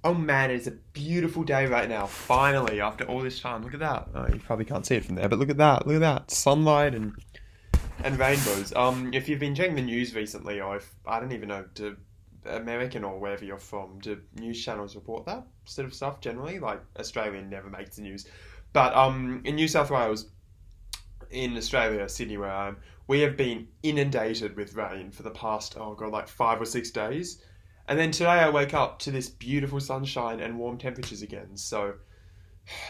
Oh man, it's a beautiful day right now. Finally, after all this time, look at that. Oh, you probably can't see it from there, but look at that. Look at that. Sunlight and rainbows. If you've been checking the news recently, or if I don't even know, do American or wherever you're from, do news channels report that sort of stuff generally? Like Australian never makes the news, but in New South Wales, in Australia, Sydney, where I am, we have been inundated with rain for the past like 5 or 6 days. And then today I wake up to this beautiful sunshine and warm temperatures again. So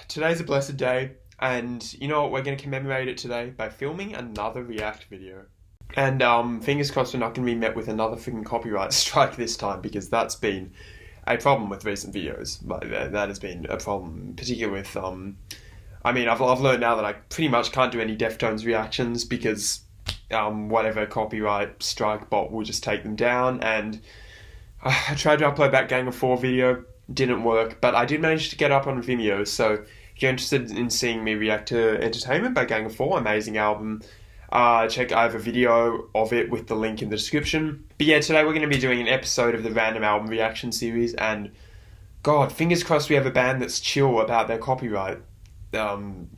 today's a blessed day. And you know what? We're going to commemorate it today by filming another React video. And fingers crossed we're not going to be met with another freaking copyright strike this time, because that's been a problem with recent videos. But that has been a problem, particularly with... I've learned now that I pretty much can't do any Deftones reactions because whatever copyright strike bot will just take them down. And I tried to upload that Gang of Four video, didn't work, but I did manage to get up on Vimeo, so if you're interested in seeing me react to Entertainment by Gang of Four, amazing album, I have a video of it with the link in the description. But yeah, today we're going to be doing an episode of the Random Album Reaction series, and God, fingers crossed we have a band that's chill about their copyright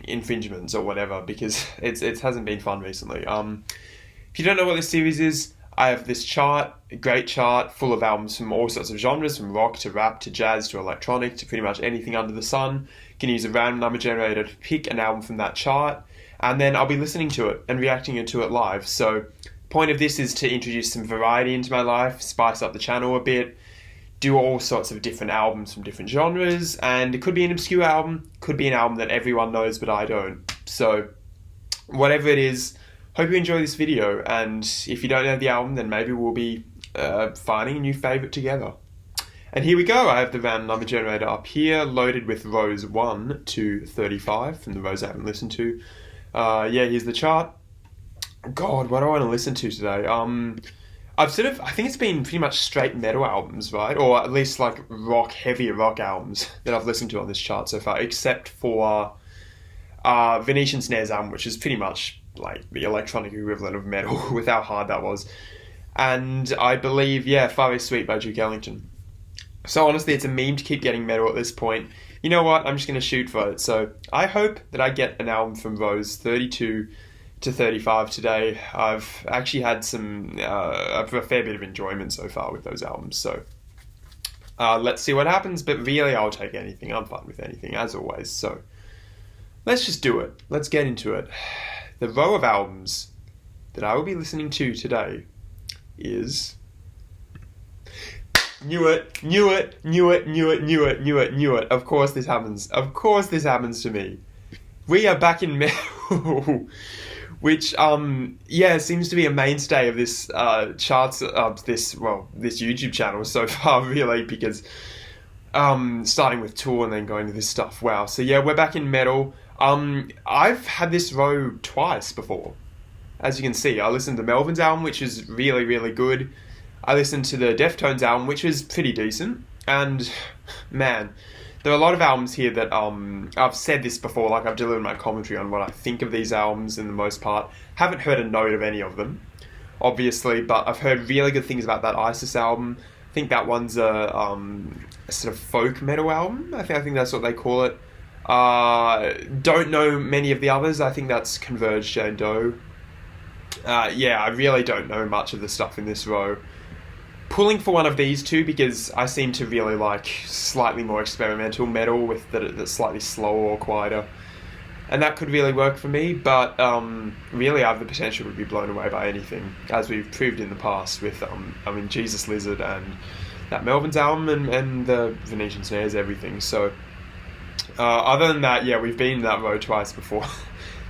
infringements or whatever, because it hasn't been fun recently. If you don't know what this series is, I have this chart, a great chart, full of albums from all sorts of genres, from rock to rap to jazz to electronic to pretty much anything under the sun. You can use a random number generator to pick an album from that chart, and then I'll be listening to it and reacting to it live. So, point of this is to introduce some variety into my life, spice up the channel a bit, do all sorts of different albums from different genres, and it could be an obscure album, could be an album that everyone knows but I don't. So, whatever it is, hope you enjoy this video, and if you don't know the album, then maybe we'll be finding a new favourite together. And here we go, I have the random number generator up here, loaded with rows 1 to 35, from the rows I haven't listened to. Here's the chart. God, what do I want to listen to today? I think it's been pretty much straight metal albums, right? Or at least like heavier rock albums that I've listened to on this chart so far, except for Venetian Snares album, which is pretty much like the electronic equivalent of metal with how hard that was. And I believe, Far East Suite by Duke Ellington. So honestly, it's a meme to keep getting metal at this point. You know what? I'm just going to shoot for it. So I hope that I get an album from rows 32 to 35 today. I've actually had a fair bit of enjoyment so far with those albums. So let's see what happens. But really, I'll take anything. I'm fine with anything, as always. So let's just do it. Let's get into it. The row of albums that I will be listening to today is... Knew it. Of course this happens. Of course this happens to me. We are back in metal, which, seems to be a mainstay of this charts, this YouTube channel so far, really, because starting with Tool and then going to this stuff. Wow. So yeah, we're back in metal. I've had this row twice before. As you can see, I listened to Melvin's album, which is really, really good. I listened to the Deftones album, which was pretty decent. And, man, there are a lot of albums here that, I've said this before, like I've delivered my commentary on what I think of these albums in the most part. Haven't heard a note of any of them, obviously, but I've heard really good things about that ISIS album. I think that one's a sort of folk metal album. I think that's what they call it. Don't know many of the others. I think that's Converge, Jane Doe. I really don't know much of the stuff in this row. Pulling for one of these two because I seem to really like slightly more experimental metal with that's slightly slower or quieter. And that could really work for me, but really I have the potential to be blown away by anything, as we've proved in the past with, Jesus Lizard and that Melvin's album and the Venetian Snares, everything. So, other than that, we've been in that row twice before.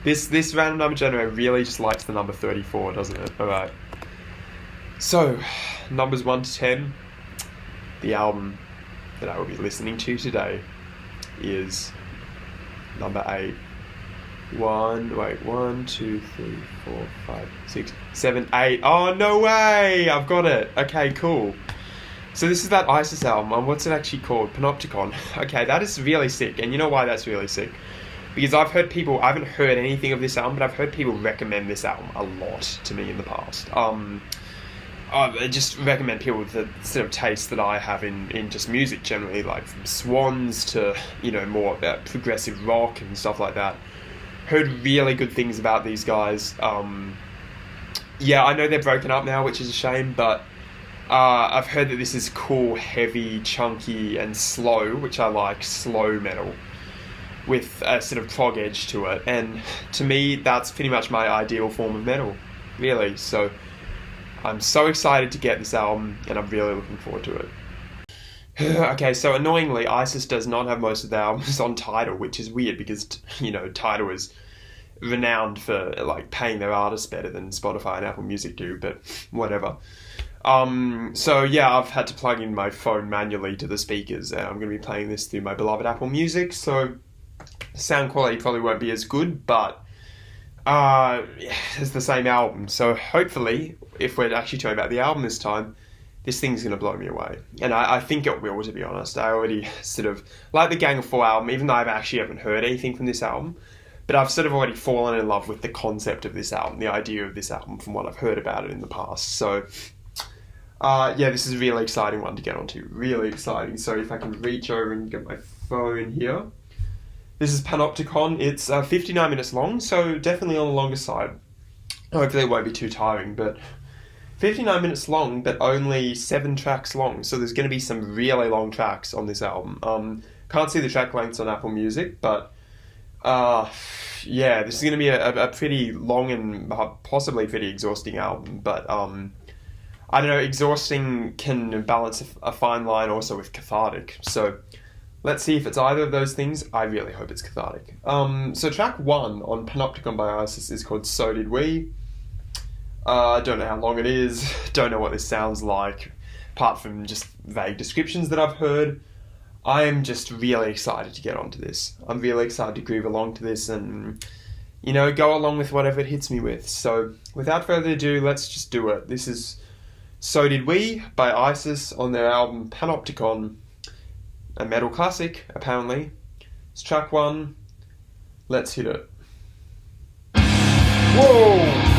This random number generator really just likes the number 34, doesn't it? Alright. So, numbers 1 to 10. The album that I will be listening to today is number 8. 1, 2, 3, 4, 5, 6, 7, 8. Oh, no way! I've got it. Okay, cool. So this is that ISIS album. What's it actually called? Panopticon. Okay, that is really sick. And you know why that's really sick? Because I've heard people, I haven't heard anything of this album, but I've heard people recommend this album a lot to me in the past. I just recommend people with the sort of taste that I have in just music generally, like from Swans to, more about progressive rock and stuff like that. Heard really good things about these guys. Yeah, I know they're broken up now, which is a shame, but I've heard that this is cool, heavy, chunky, and slow, which I like, slow metal, with a sort of prog edge to it. And to me, that's pretty much my ideal form of metal, really. So I'm so excited to get this album, and I'm really looking forward to it. Okay, so annoyingly, ISIS does not have most of the albums on Tidal, which is weird because, Tidal is renowned for, like, paying their artists better than Spotify and Apple Music do, but whatever. So yeah, I've had to plug in my phone manually to the speakers, and I'm going to be playing this through my beloved Apple Music, so sound quality probably won't be as good, but it's the same album, so hopefully, if we're actually talking about the album this time, this thing's going to blow me away. And I think it will, to be honest. I already sort of like the Gang of Four album, even though I haven't heard anything from this album, but I've sort of already fallen in love with the concept of this album, the idea of this album from what I've heard about it in the past. So yeah, this is a really exciting one to get onto. Really exciting. So if I can reach over and get my phone here. This is Panopticon. It's 59 minutes long, so definitely on the longer side. Hopefully it won't be too tiring, but 59 minutes long, but only 7 tracks long. So there's going to be some really long tracks on this album. Can't see the track lengths on Apple Music, but yeah, this is going to be a pretty long and possibly pretty exhausting album. But I don't know, exhausting can balance a fine line also with cathartic. So let's see if it's either of those things. I really hope it's cathartic. So track 1 on Panopticon by ISIS is called So Did We. I don't know how long it is, don't know what this sounds like, apart from just vague descriptions that I've heard. I am just really excited to get onto this. I'm really excited to groove along to this and, go along with whatever it hits me with. So without further ado, let's just do it. This is So Did We by ISIS on their album Panopticon, a metal classic, apparently. It's track 1. Let's hit it. Whoa!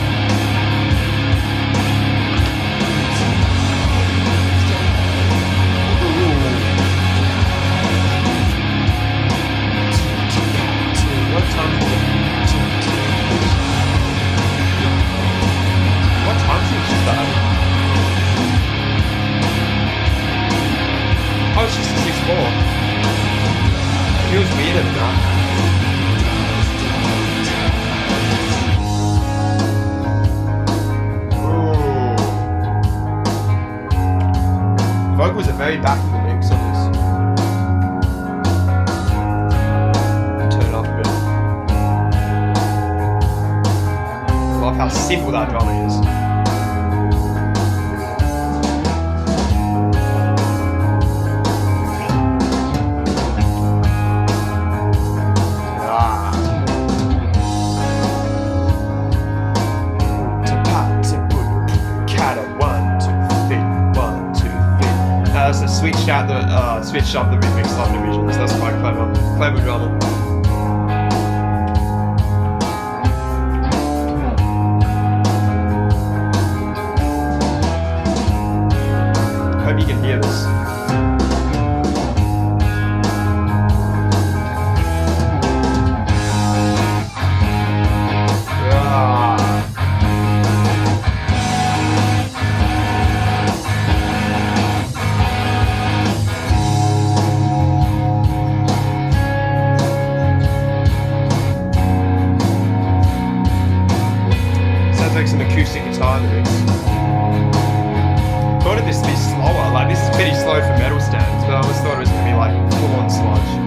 Oh, it's just a 6/4. It feels weird at that. Vocals are very back in the mix on this. Turn it up a bit. I love how simple that drumming is. Switched up the rhythmic subdivisions. That's quite clever drama. Hope you can hear this. Some acoustic guitar in the mix. Thought of this to be slower, like this is pretty slow for metal stands, but I always thought it was going to be like full on sludge.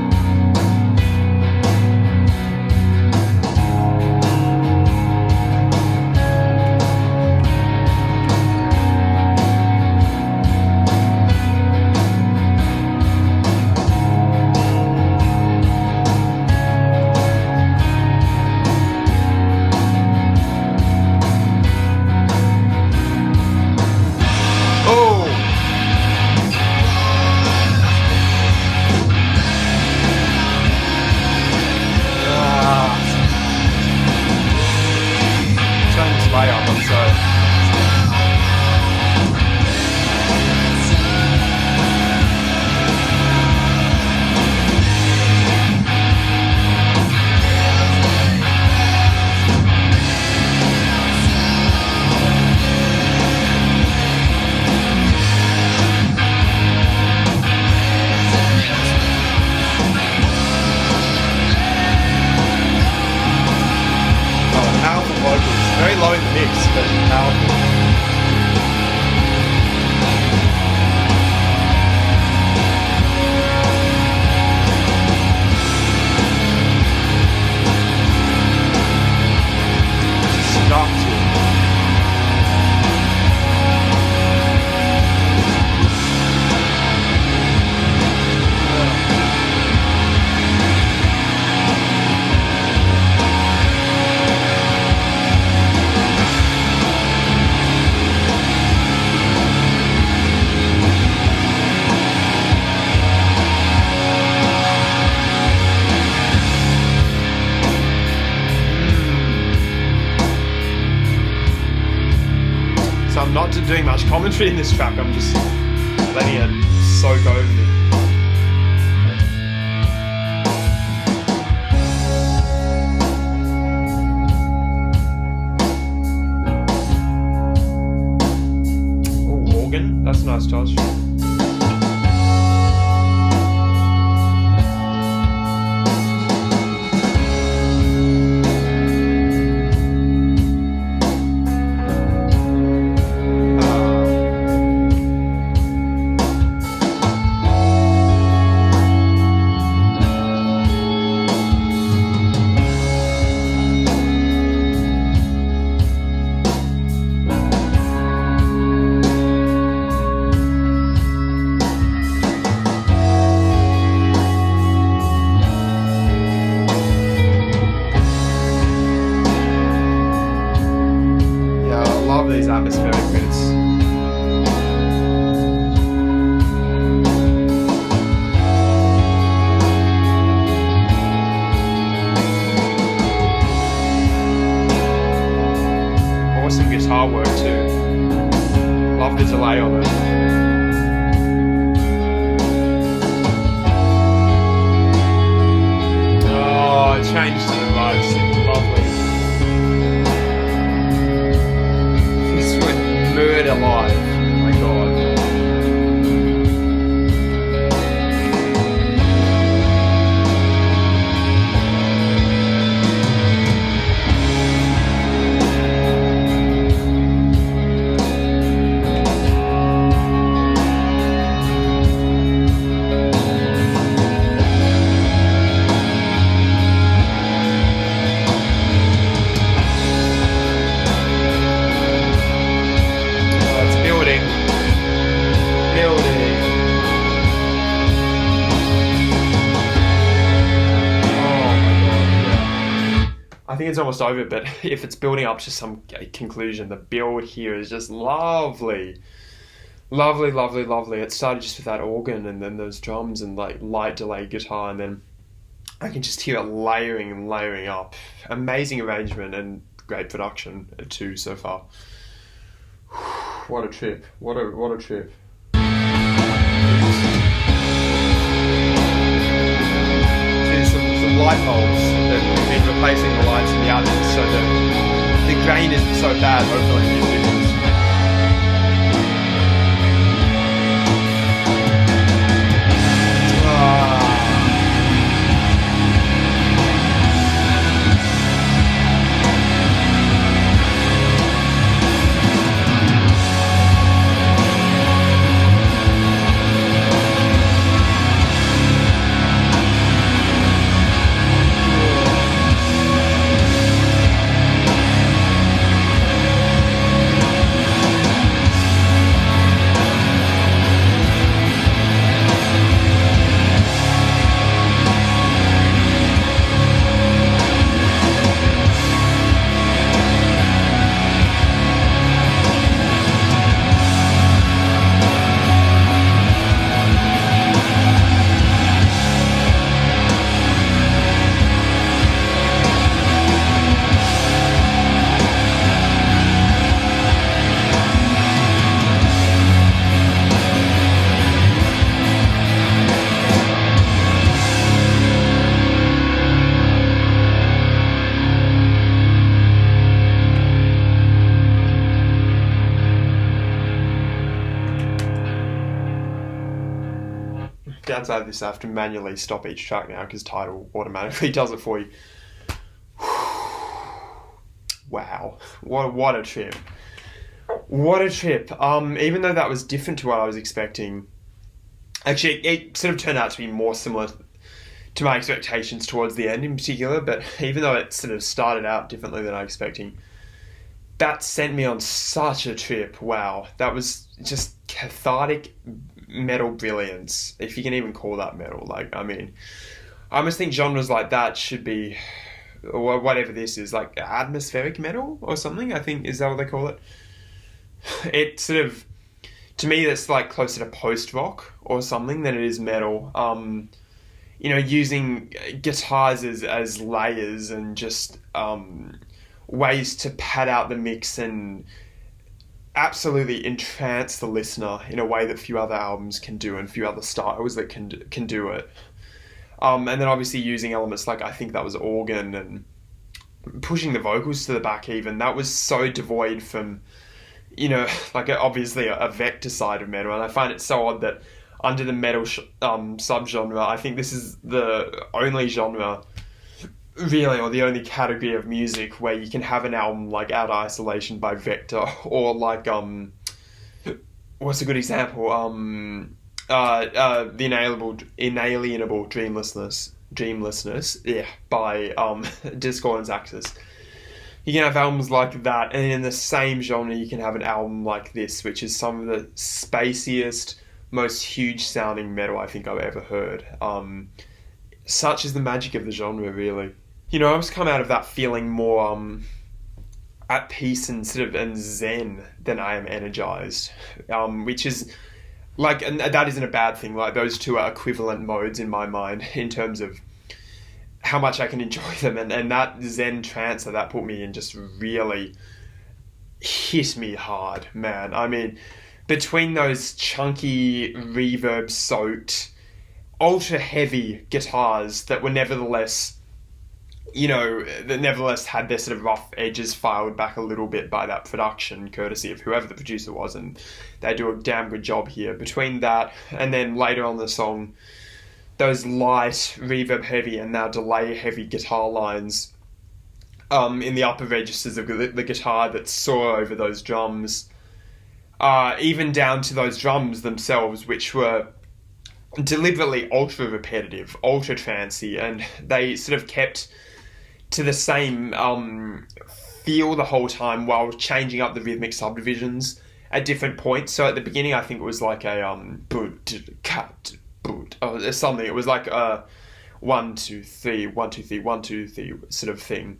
doing much commentary in this track. I'm just letting it soak over me. Oh, organ. That's a nice touch. These atmospheric bits. Awesome guitar work too. Love the delay on it. Oh, it changed to the right. Lovely. Murder live. Oh my god. I think it's almost over, but if it's building up to some conclusion, the build here is just lovely. Lovely, lovely, lovely. It started just with that organ and then those drums and like light delay guitar, and then I can just hear it layering and layering up. Amazing arrangement and great production too so far. What a trip. What a trip. Some light bulbs that have been replacing the lights in the others, so the grain isn't so bad, hopefully, in these videos. Downside of this, I have to manually stop each track now because Tidal automatically does it for you. Wow, what a trip! What a trip! Even though that was different to what I was expecting, actually it sort of turned out to be more similar to my expectations towards the end in particular. But even though it sort of started out differently than I was expecting, that sent me on such a trip. Wow, that was just cathartic metal brilliance, if you can even call that metal. Like, I mean, I almost think genres like that should be, or whatever this is, like atmospheric metal or something. I think, is that what they call it? It sort of, to me, that's like closer to post-rock or something than it is metal. You know, using guitars as layers and just ways to pad out the mix and absolutely entrance the listener in a way that few other albums can do and few other styles that can do it. And then obviously using elements like, I think that was organ, and pushing the vocals to the back even. That was so devoid from, like obviously a vector side of metal. And I find it so odd that under the metal subgenre, I think this is the only genre really, or the only category of music where you can have an album like Out of Isolation by Vector, or like what's a good example, the inalienable dreamlessness, yeah, by Discordance Axis. You can have albums like that, and in the same genre you can have an album like this, which is some of the spaciest, most huge sounding metal I think I've ever heard. Such is the magic of the genre, really. I always come out of that feeling more at peace and zen than I am energized, which is like, and that isn't a bad thing. Like, those two are equivalent modes in my mind in terms of how much I can enjoy them, and that zen trance that put me in just really hit me hard, man. I mean, between those chunky, reverb-soaked, ultra-heavy guitars that were nevertheless, that nevertheless had their sort of rough edges filed back a little bit by that production, courtesy of whoever the producer was, and they do a damn good job here. Between that, and then later on the song, those light, reverb-heavy and now delay-heavy guitar lines in the upper registers of the guitar that soar over those drums, even down to those drums themselves, which were deliberately ultra-repetitive, ultra-trancey, and they sort of kept to the same feel the whole time while changing up the rhythmic subdivisions at different points. So at the beginning, I think it was like a something. It was like a 1 2 3 1 2 3 1 2 3 sort of thing.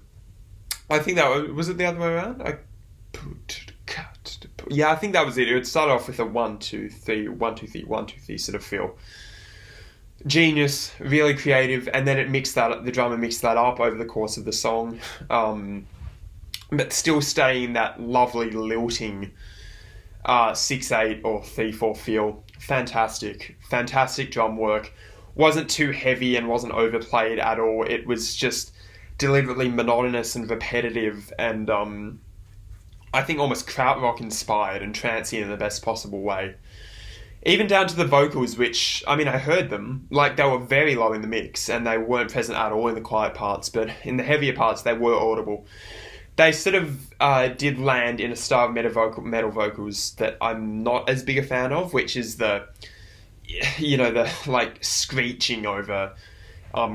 I think that was it the other way around. Yeah, I think that was it. It would start off with a 1 2 3 1 2 3 1 2 3 sort of feel. Genius, really creative, and then the drummer mixed that up over the course of the song, but still staying that lovely lilting 6/8 or 3/4 feel. Fantastic drum work. Wasn't too heavy and wasn't overplayed at all. It was just deliberately monotonous and repetitive, and I think almost krautrock inspired and trancey in the best possible way. Even down to the vocals, which, I mean, I heard them, like they were very low in the mix and they weren't present at all in the quiet parts, but in the heavier parts they were audible. They sort of did land in a style of metal vocals that I'm not as big a fan of, which is the like screeching over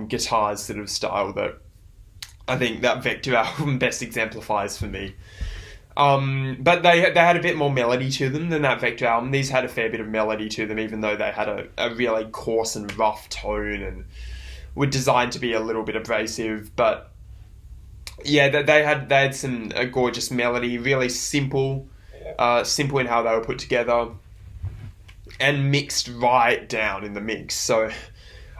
guitars sort of style that I think that Vector album best exemplifies for me. But they had a bit more melody to them than that Vector album. These had a fair bit of melody to them, even though they had a really coarse and rough tone and were designed to be a little bit abrasive. But yeah, they had some gorgeous melody, really simple in how they were put together, and mixed right down in the mix. So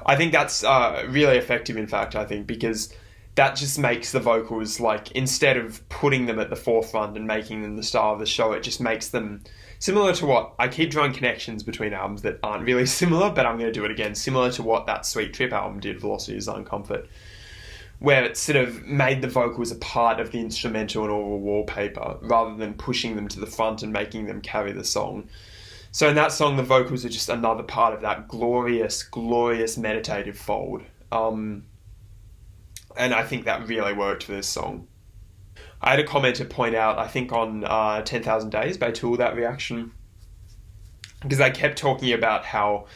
I think that's really effective, in fact, I think, because that just makes the vocals, like, instead of putting them at the forefront and making them the star of the show, it just makes them similar to what, I keep drawing connections between albums that aren't really similar, but I'm going to do it again, similar to what that Sweet Trip album did, Velocity Design Comfort, where it sort of made the vocals a part of the instrumental and all the wallpaper, rather than pushing them to the front and making them carry the song. So in that song, the vocals are just another part of that glorious, glorious meditative fold. And I think that really worked for this song. I had a commenter point out, I think on 10,000 Days by Tool, that reaction, because they kept talking about how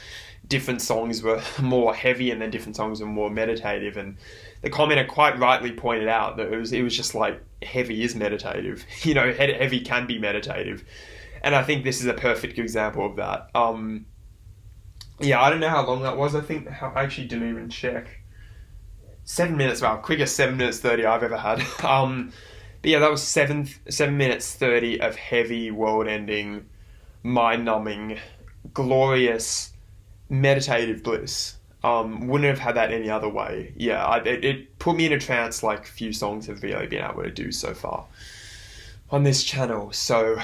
different songs were more heavy and then different songs were more meditative, and the commenter quite rightly pointed out that it was just like, heavy is meditative. Heavy can be meditative. And I think this is a perfect example of that. I don't know how long that was. I I actually didn't even check. 7 minutes, wow, quickest 7 minutes 30 I've ever had. But yeah, that was 7 minutes 30 of heavy, world-ending, mind-numbing, glorious, meditative bliss. Wouldn't have had that any other way. Yeah, it put me in a trance like few songs have really been able to do so far. on this channel. So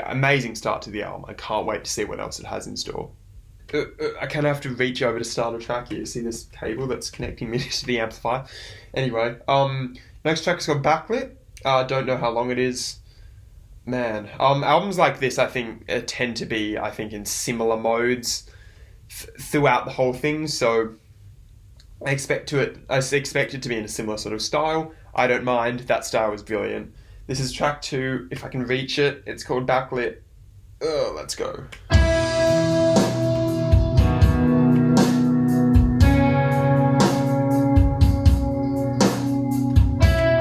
amazing start to the album. I can't wait to see what else it has in store. I kind of have to reach over to start a track here. See this cable that's connecting me to the amplifier? Anyway, next track is called Backlit. Don't know how long it is. Man, albums like this, I think, tend to be, I think, in similar modes throughout the whole thing. So I expect it to be in a similar sort of style. I don't mind. That style was brilliant. This is track 2. If I can reach it, it's called Backlit. Let's go.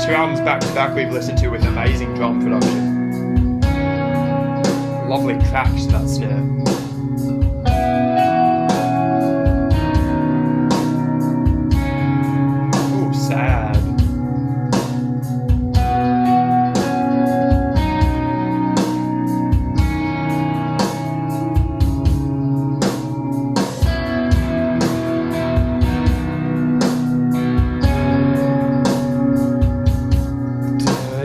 2 albums back to back we've listened to with amazing drum production. Lovely cracks to that snare. Ooh, sad.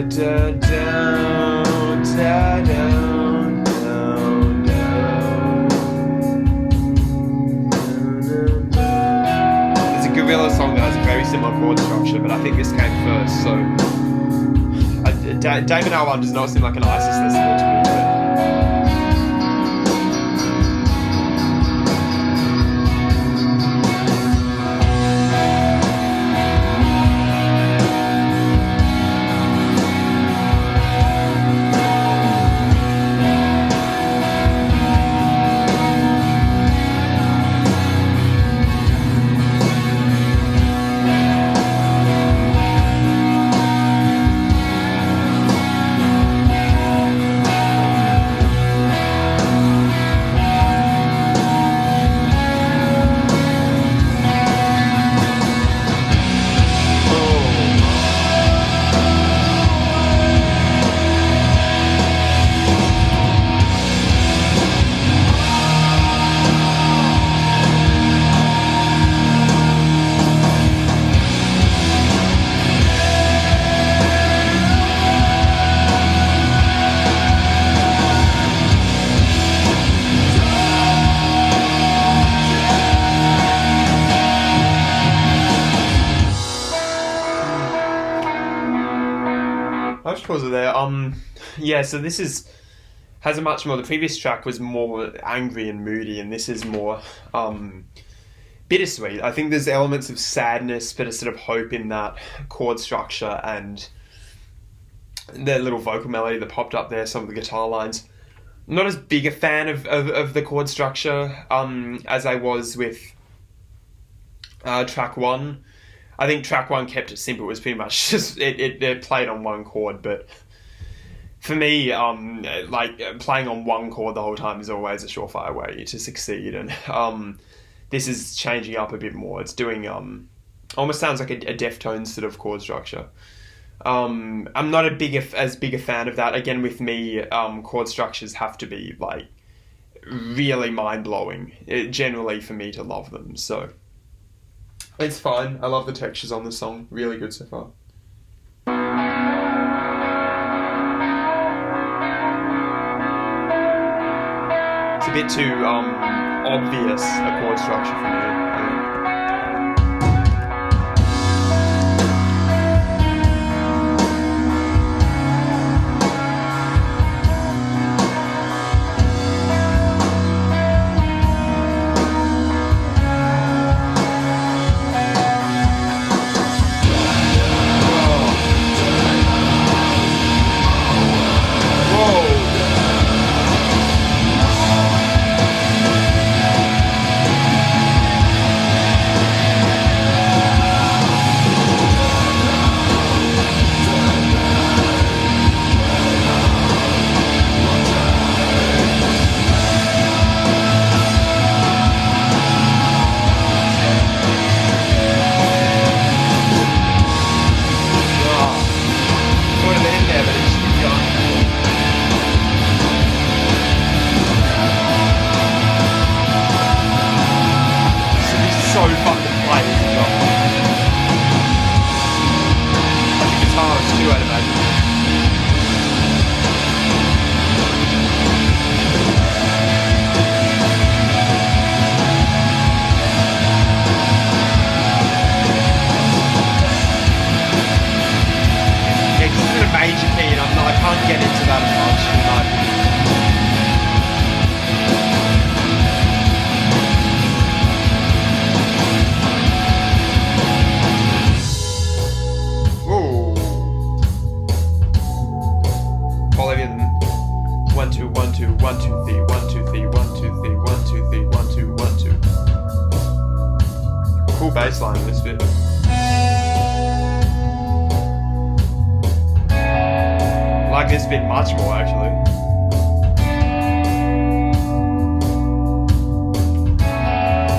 Down, down, down, down, down. There's a gorilla song that has a very similar chord structure, but I think this came first, so David Albarn does not seem like an ISIS listener to me, but pause it there. Yeah, so this has a much more. The previous track was more angry and moody, and this is more bittersweet. I think there's elements of sadness, but a sort of hope in that chord structure and the little vocal melody that popped up there. Some of the guitar lines. I'm not as big a fan of the chord structure as I was with track 1. I think track 1 kept it simple. It was pretty much just it played on one chord, but for me, like playing on one chord the whole time is always a surefire way to succeed. And this is changing up a bit more. It's doing almost sounds like a Deftones sort of chord structure. I'm not as big a fan of that. Again, with me, chord structures have to be like really mind blowing generally for me to love them. So. It's fine. I love the textures on the song. Really good so far. It's a bit too obvious a chord structure for me, I think. bass line in this bit. I like this bit much more, actually.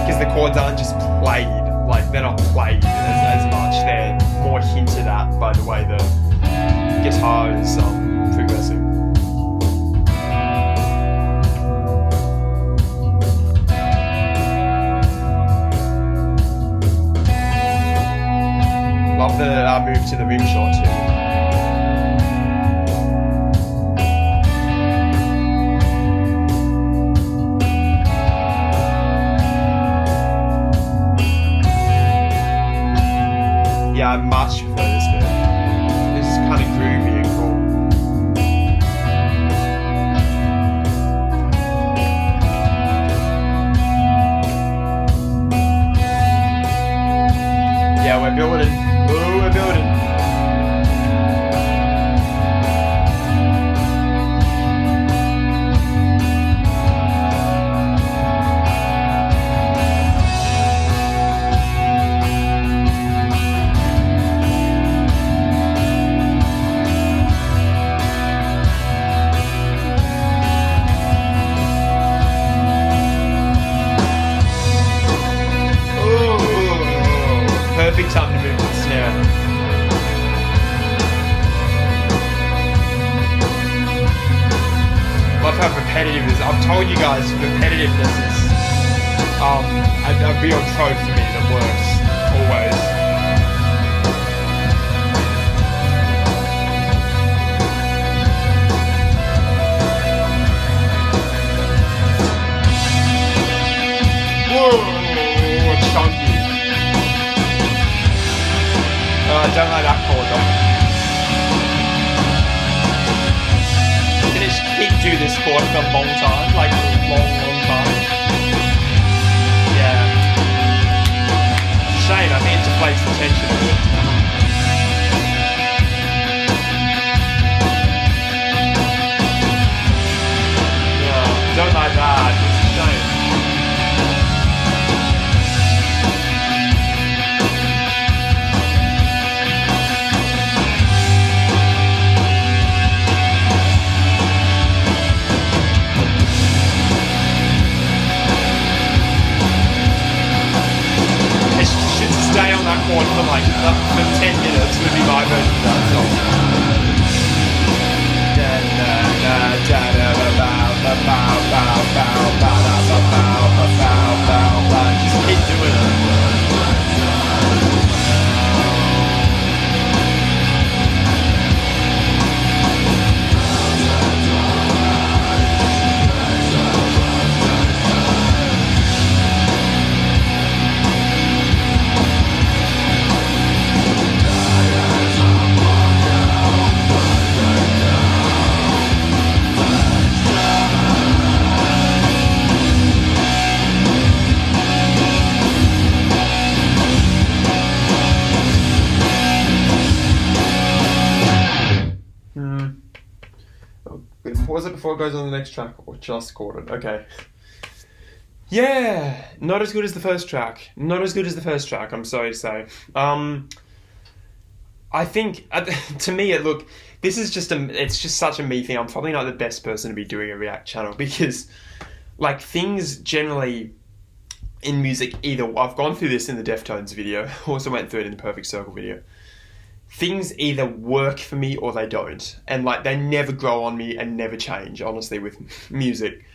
Because the chords aren't just played, like they're not played as much, they're more hinted at by the way the guitar is progressing. Love the move to the rim shot too. Yeah, I much prefer this bit. This is kind of groovy and cool. Yeah, we're building. Ooh, we're building. Perfect time to move to the snare. Love how repetitive it is. I've told you guys, repetitiveness is a real trope for me that works always. Whoa, chunky. I don't like that chord though. Did it keep do this chord for a long time? Like a long time? Yeah. It's a shame, I think it deflates the tension a bit. Yeah, don't like that. It's a shame. Stay on that chord for like for 10 minutes would be my version of that song. Just keep doing it. Pause it before it goes on the next track, or just chord it. Okay. Yeah, not as good as the first track. Not as good as the first track, I'm sorry to say. I think, to me, this is it's just such a me thing. I'm probably not the best person to be doing a React channel because, like, things generally in music, I've gone through this in the Deftones video, also went through it in the Perfect Circle video. Things either work for me or they don't. And like they never grow on me and never change, honestly, with music.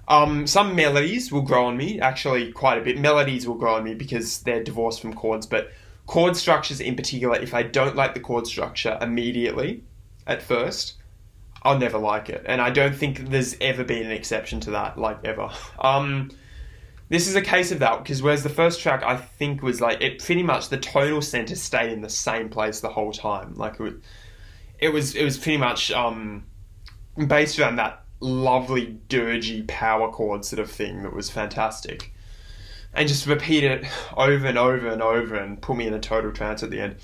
Some melodies will grow on me, actually quite a bit. Melodies will grow on me because they're divorced from chords, but chord structures in particular, if I don't like the chord structure immediately at first, I'll never like it. And I don't think there's ever been an exception to that, like ever. This is a case of that, because whereas the first track, I think, was like, it pretty much, the tonal center stayed in the same place the whole time. Like, it was pretty much based around that lovely, dirgy power chord sort of thing that was fantastic. And just repeat it over and over and over and put me in a total trance at the end.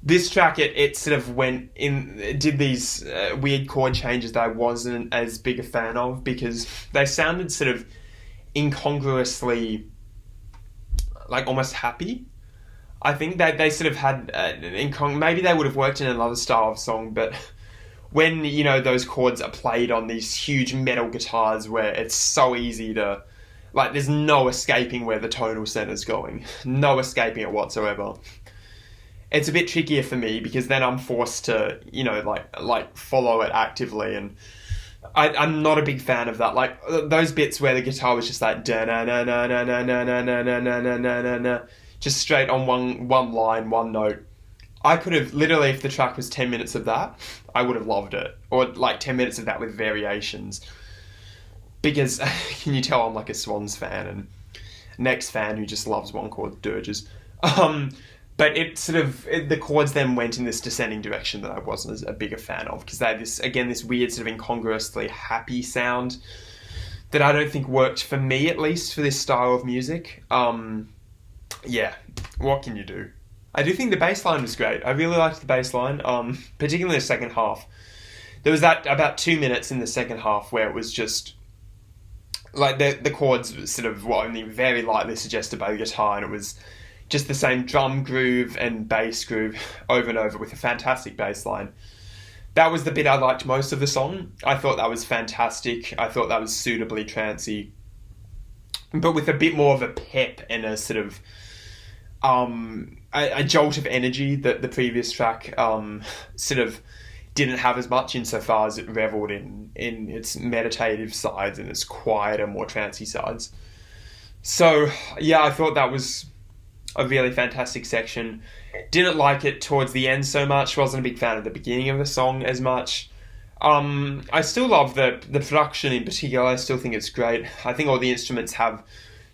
This track, it sort of went in, it did these weird chord changes that I wasn't as big a fan of, because they sounded sort of incongruously like almost happy. I think that they sort of had maybe they would have worked in another style of song, but when those chords are played on these huge metal guitars where it's so easy to, like, there's no escaping where the tonal center's going, no escaping it whatsoever. It's a bit trickier for me because then I'm forced to like follow it actively, and I'm not a big fan of that. Like those bits where the guitar was just like da na na na na na na na na na na na na na, just straight on one line, one note. I could have literally, if the track was 10 minutes of that, I would have loved it, or like 10 minutes of that with variations. Because can you tell I'm like a Swans fan and Next fan who just loves one chord dirges. But the chords then went in this descending direction that I wasn't as a bigger fan of, because they had this weird sort of incongruously happy sound that I don't think worked for me, at least for this style of music. Yeah, what can you do? I do think the bass line was great. I really liked the bass line, particularly the second half. There was that about 2 minutes in the second half where it was just like the chords were sort of only very lightly suggested by the guitar, and it was just the same drum groove and bass groove over and over with a fantastic bass line. That was the bit I liked most of the song. I thought that was fantastic. I thought that was suitably trancey, but with a bit more of a pep and a sort of a jolt of energy that the previous track sort of didn't have as much, insofar as it revelled in its meditative sides and its quieter, more trancey sides. So yeah, I thought that was a really fantastic section. Didn't like it towards the end so much. Wasn't a big fan of the beginning of the song as much. I still love the production in particular. I still think it's great. I think all the instruments have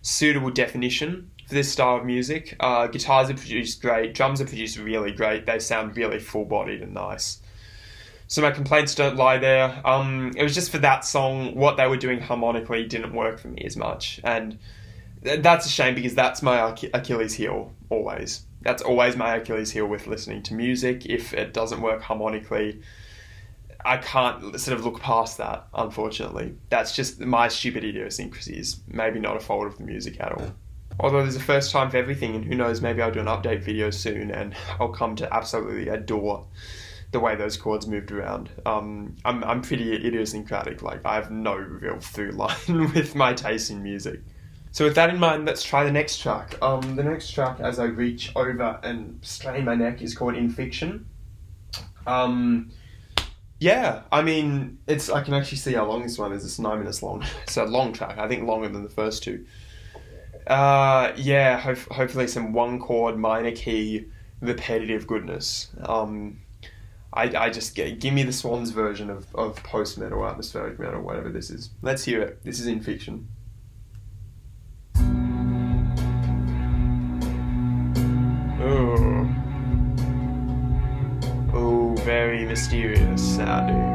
suitable definition for this style of music. Guitars are produced great. Drums are produced really great. They sound really full-bodied and nice. So my complaints don't lie there. It was just for that song, what they were doing harmonically didn't work for me as much. And that's a shame, because that's my Achilles heel, always. That's always my Achilles heel with listening to music. If it doesn't work harmonically, I can't sort of look past that, unfortunately. That's just my stupid idiosyncrasies. Maybe not a fault of the music at all. Although there's a first time for everything, and who knows, maybe I'll do an update video soon and I'll come to absolutely adore the way those chords moved around. I'm pretty idiosyncratic. Like, I have no real through line with my taste in music. So with that in mind, let's try the next track. The next track, as I reach over and strain my neck, is called In Fiction. Yeah, I mean, I can actually see how long this one is. It's 9 minutes long. It's a long track, I think longer than the first two. Yeah, hopefully some one chord, minor key, repetitive goodness. I just give me the Swans version of post-metal, atmospheric metal, whatever this is. Let's hear it. This is In Fiction. Oh, very mysterious sounding.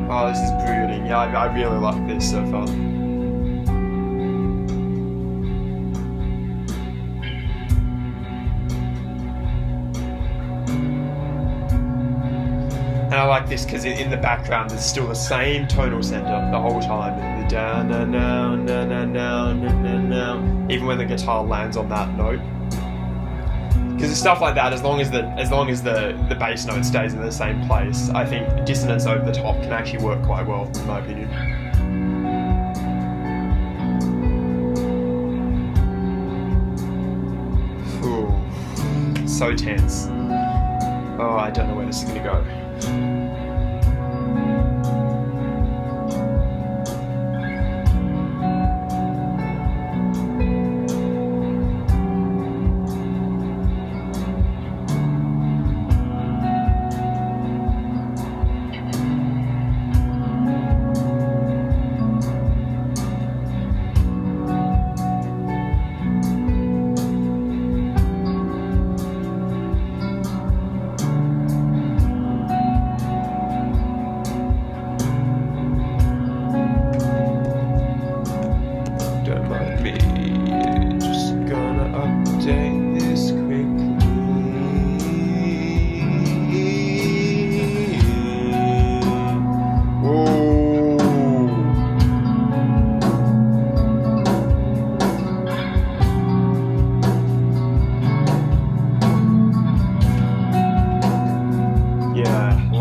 Oh, this is brooding. Yeah, I really like this so far. And I like this because in the background there's still the same tonal center the whole time. The down, down, down, down, down, down, down, down, even when the guitar lands on that note. Because stuff like that, as long as the bass note stays in the same place, I think dissonance over the top can actually work quite well, in my opinion. Ooh, so tense. Oh, I don't know where this is going to go.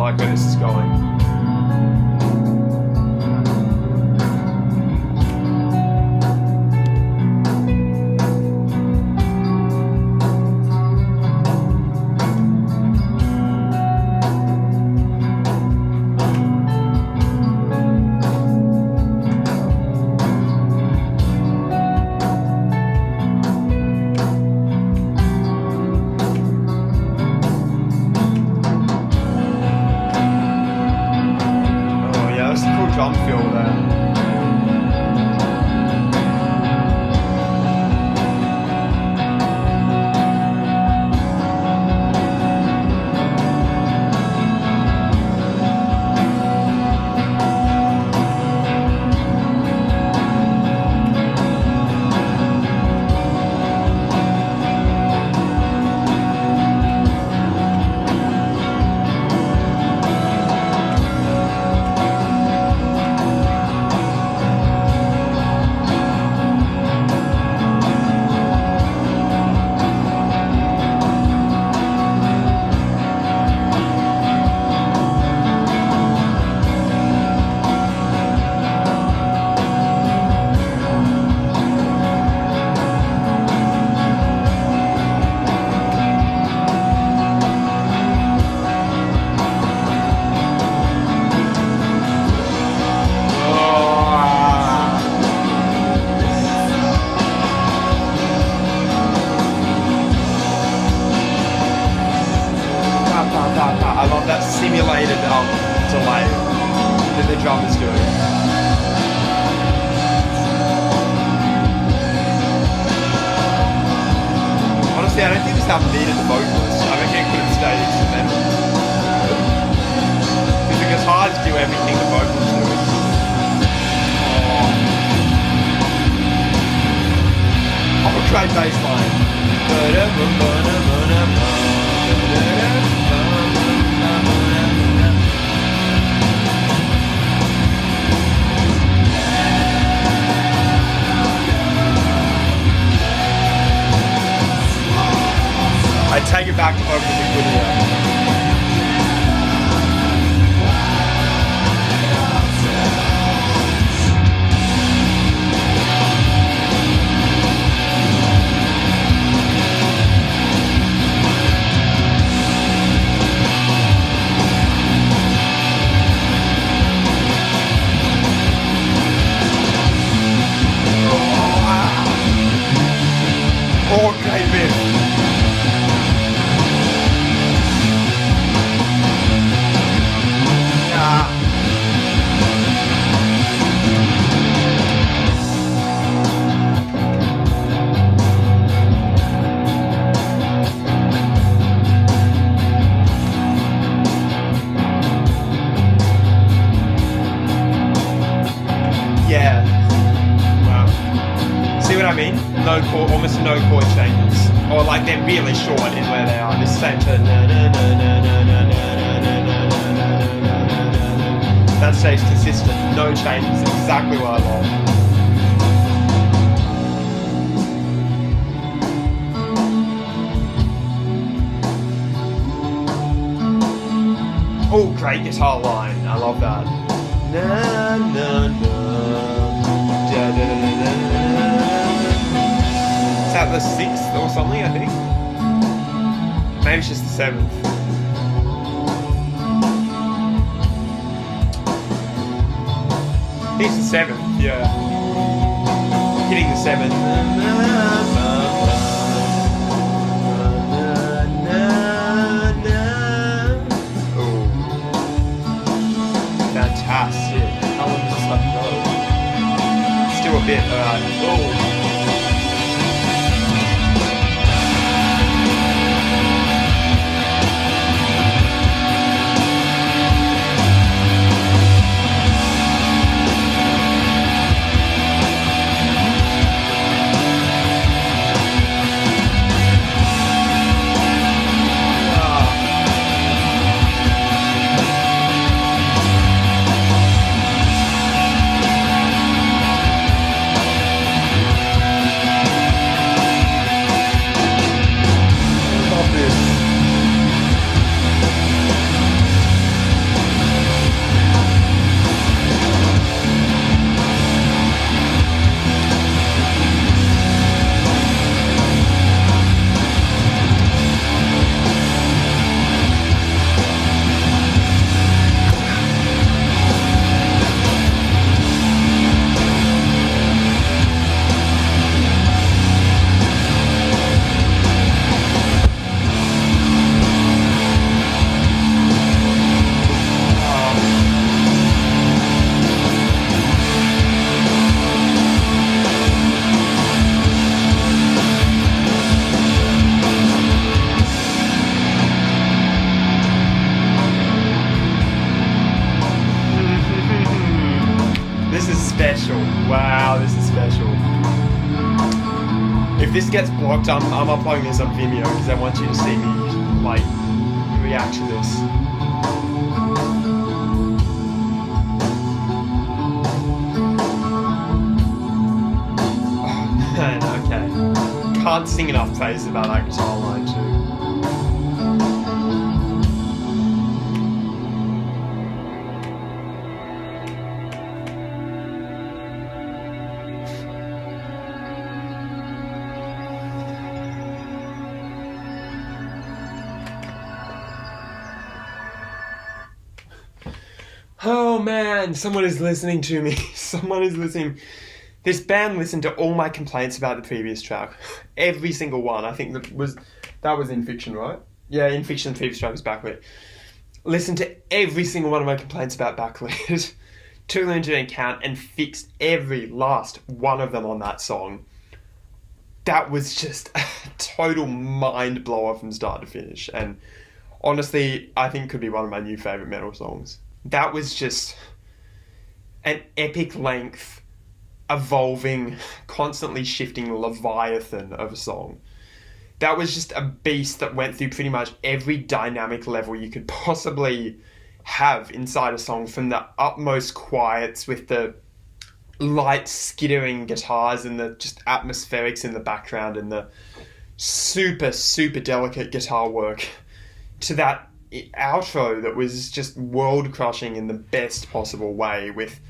like where this is going. Drum feel there. I love that simulated delay that the drum is doing. Honestly, I don't think this album needed the vocalist. I reckon it could have stayed instrumental. Because the guitars do everything the vocals do. Oh, great bass line. I take it back over the video. Oh, great bit. Yeah. Wow. See what I mean? No chord, almost no chord changes. Or like they're really short in where they are. This same turn. That stays consistent. No changes. Exactly what I love. Oh, great guitar line. I love that. Na, na, na. Da, da, da, da, da. Is that the 6th or something, I think? Maybe it's just the 7th. I think it's the 7th, yeah. Hitting the 7th. Fantastic. How long does this left go? Still a bit, alright. Oh. this gets blocked, I'm uploading this on Vimeo because I want you to see me, like, react to this. Oh, man, okay. Can't sing enough praise about that guitar line, too. Oh man, someone is listening to me. Someone is listening. This band listened to all my complaints about the previous track. Every single one. I think that was In Fiction, right? Yeah, In Fiction, the previous track was Backlit. Listened to every single one of my complaints about Backlit. Took them into account and fixed every last one of them on that song. That was just a total mind blower from start to finish. And honestly, I think could be one of my new favourite metal songs. That was just an epic length, evolving, constantly shifting leviathan of a song. That was just a beast that went through pretty much every dynamic level you could possibly have inside a song, from the utmost quiets with the light skittering guitars and the just atmospherics in the background and the super, super delicate guitar work, to that outro that was just world-crushing in the best possible way, with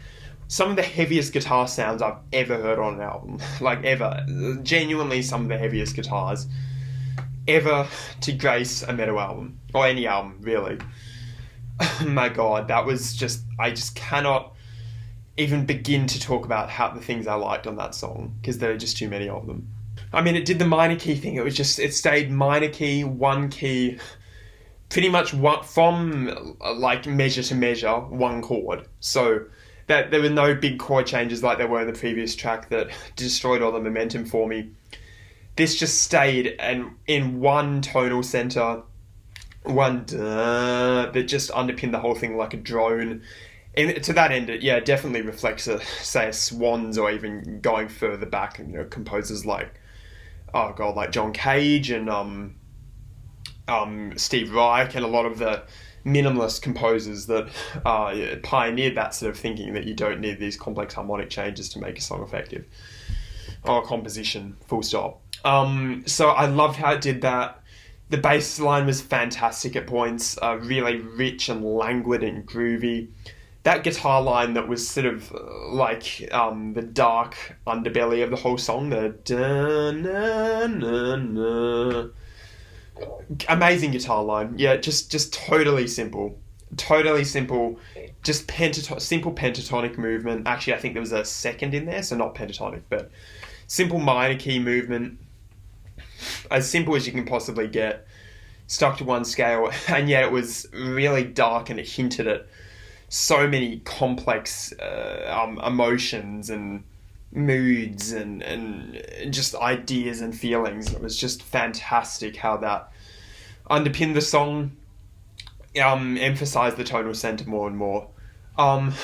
some of the heaviest guitar sounds I've ever heard on an album. Like, ever. Genuinely some of the heaviest guitars ever to grace a metal album. Or any album, really. Oh my god, that was just... I just cannot even begin to talk about the things I liked on that song, because there are just too many of them. I mean, it did the minor key thing. It stayed minor key, one key... pretty much from like measure to measure, one chord. So that there were no big chord changes like there were in the previous track that destroyed all the momentum for me. This just stayed in one tonal center, one that just underpinned the whole thing like a drone. And to that end, it definitely reflects a Swans, or even going further back, composers like John Cage and Steve Reich, and a lot of the minimalist composers that pioneered that sort of thinking, that you don't need these complex harmonic changes to make a song effective, or a composition, full stop. So I loved how it did that. The bass line was fantastic at points, really rich and languid and groovy. That guitar line that was sort of like the dark underbelly of the whole song, the da-na-na-na. Amazing guitar line. Yeah, just totally simple. Totally simple. Just simple pentatonic movement. Actually, I think there was a second in there, so not pentatonic, but simple minor key movement. As simple as you can possibly get. Stuck to one scale, and yet it was really dark, and it hinted at so many complex emotions and moods and just ideas and feelings. It was just fantastic how that underpinned the song, emphasized the tonal center more and more. Man,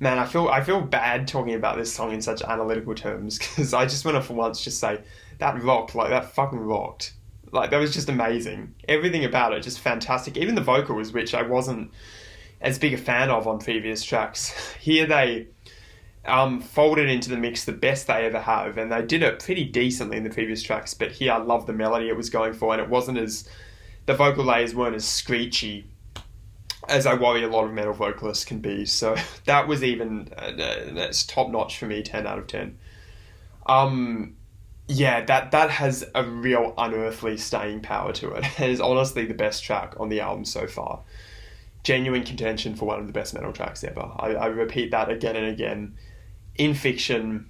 I feel bad talking about this song in such analytical terms, because I just want to for once just say that rocked. Like, that fucking rocked. Like, that was just amazing. Everything about it just fantastic. Even the vocals, which I wasn't as big a fan of on previous tracks. Here they folded into the mix the best they ever have, and they did it pretty decently in the previous tracks, but here I love the melody it was going for, and it wasn't as... the vocal layers weren't as screechy as I worry a lot of metal vocalists can be, so that was even... that's top notch for me, 10 out of 10. That has a real unearthly staying power to it. It is honestly the best track on the album so far. Genuine contention for one of the best metal tracks ever. I repeat that again and again. In Fiction,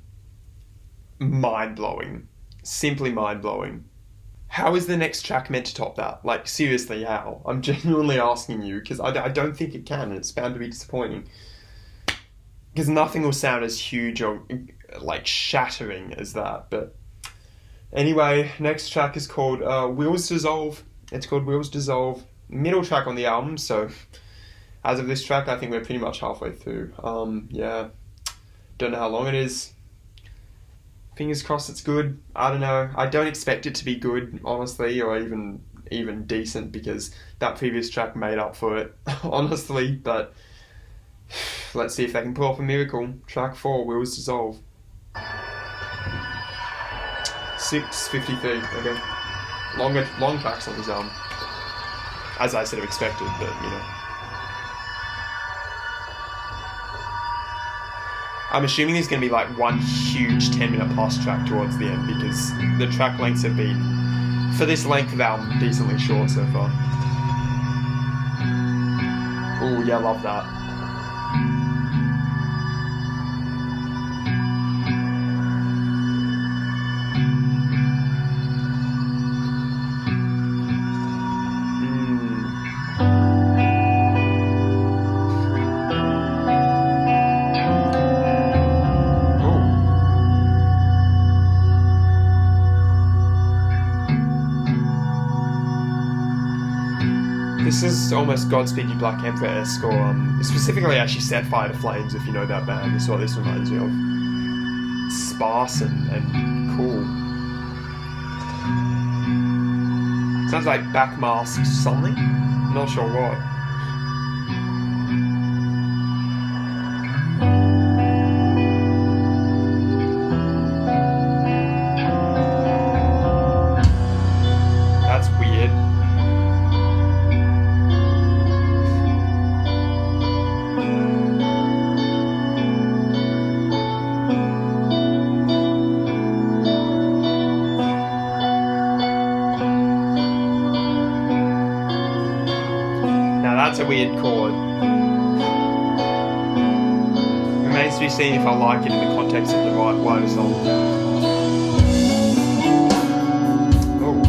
mind-blowing. Simply mind-blowing. How is the next track meant to top that? Like, seriously, how? I'm genuinely asking you, because I don't think it can, and it's bound to be disappointing. Because nothing will sound as huge or, like, shattering as that, but... Anyway, next track is called Wheels Dissolve. It's called Wheels Dissolve. Middle track on the album, so... as of this track, I think we're pretty much halfway through. Don't know how long it is. Fingers crossed it's good. I don't know. I don't expect it to be good, honestly, or even decent, because that previous track made up for it, honestly. But let's see if they can pull off a miracle. Track 4, Wills Dissolve. 6:53. Okay. Long tracks on this album, as I sort of expected, but you know. I'm assuming there's going to be like one huge 10-minute plus track towards the end, because the track lengths have been, for this length of album, decently short so far. Oh yeah, love that. This is almost Godspeed You Black Emperor-esque, or specifically actually Set Fire to Flames, if you know that band. This is what this reminds me of. Sparse and cool. Sounds like Backmask something? Not sure what. That's weird. That's a weird chord. Remains to be seen if I like it in the context of the wider song. Oh.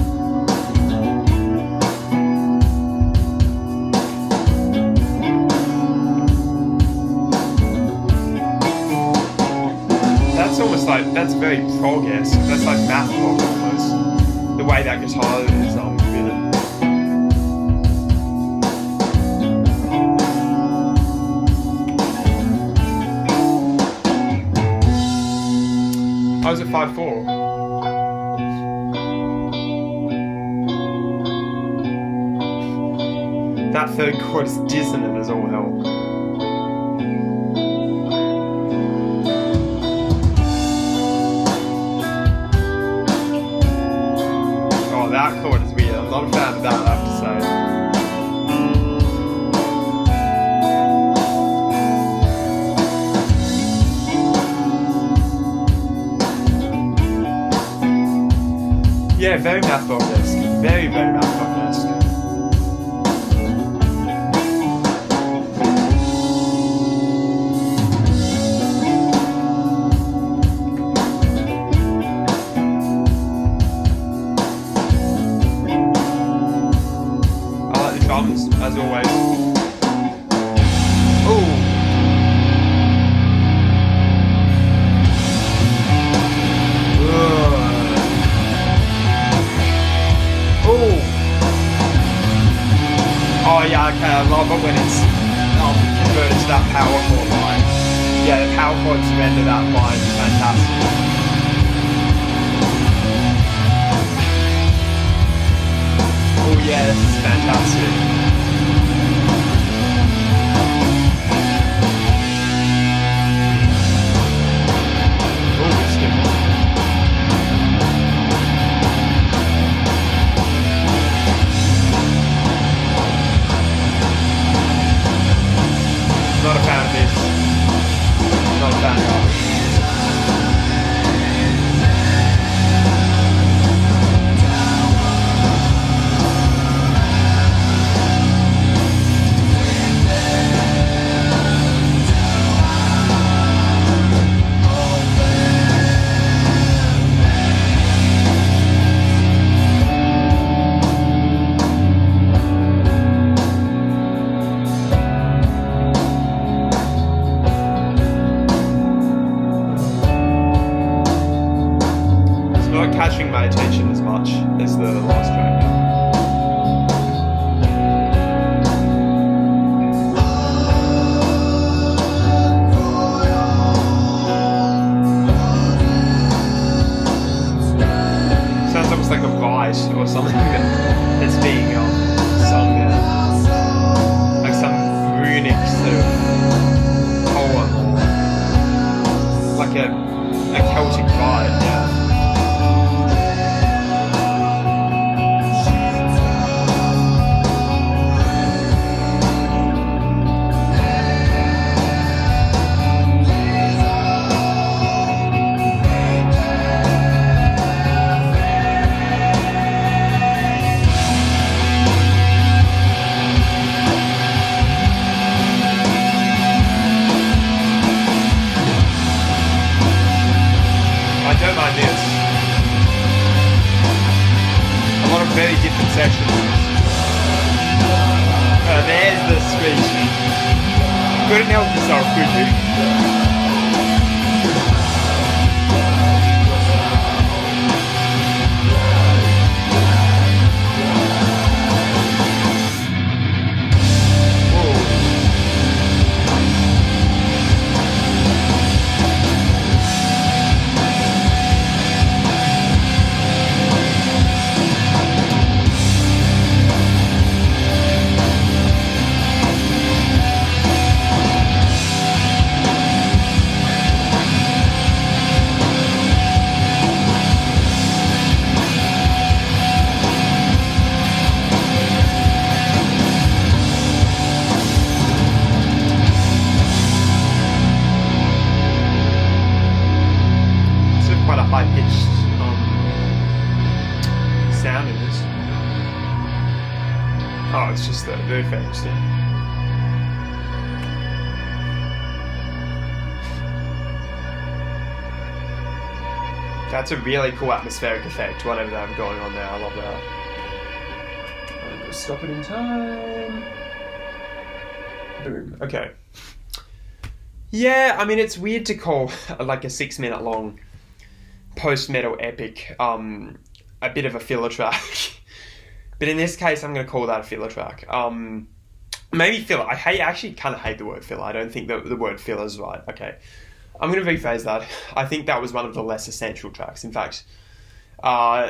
That's almost like, that's very prog-esque. That's like math rock almost. The way that guitar is with it. I was at 5/4. That third chord is dissonant as all hell. Oh, that chord is weird. I'm not a fan of that, I have to say. Yeah, very math rock-esque. Very, very math rock-esque. I like the drums, as always. Ooh. Oh yeah, okay, I love it when it's converted to that power chord line. Yeah, the power chords render that line fantastic. Oh yeah, this is fantastic. Oh, it's different. Not a fan of this. Not a fan of it. Catching my attention as much as the last track. or something that's being sung there. Like some runic sort of poem, or like a Celtic vibe, yeah. Very different sections. There's the screech. Couldn't help yourself, could you? Oh, it's just the very famous thing. That's a really cool atmospheric effect, whatever they have going on there. I love that. I'm gonna stop it in time. Boom. Okay. Yeah, I mean, it's weird to call like a 6-minute long post-metal epic a bit of a filler track. But in this case, I'm going to call that a filler track. Maybe filler. I actually kind of hate the word filler. I don't think that the word filler is right. Okay. I'm going to rephrase that. I think that was one of the less essential tracks. In fact,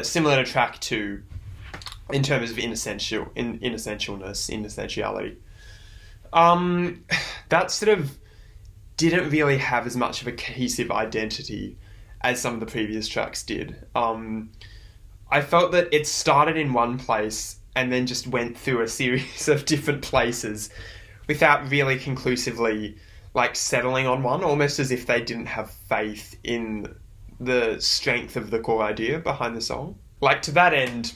similar to track 2 in terms of inessentiality. That sort of didn't really have as much of a cohesive identity as some of the previous tracks did. I felt that it started in one place and then just went through a series of different places without really conclusively like settling on one, almost as if they didn't have faith in the strength of the core idea behind the song. Like, to that end,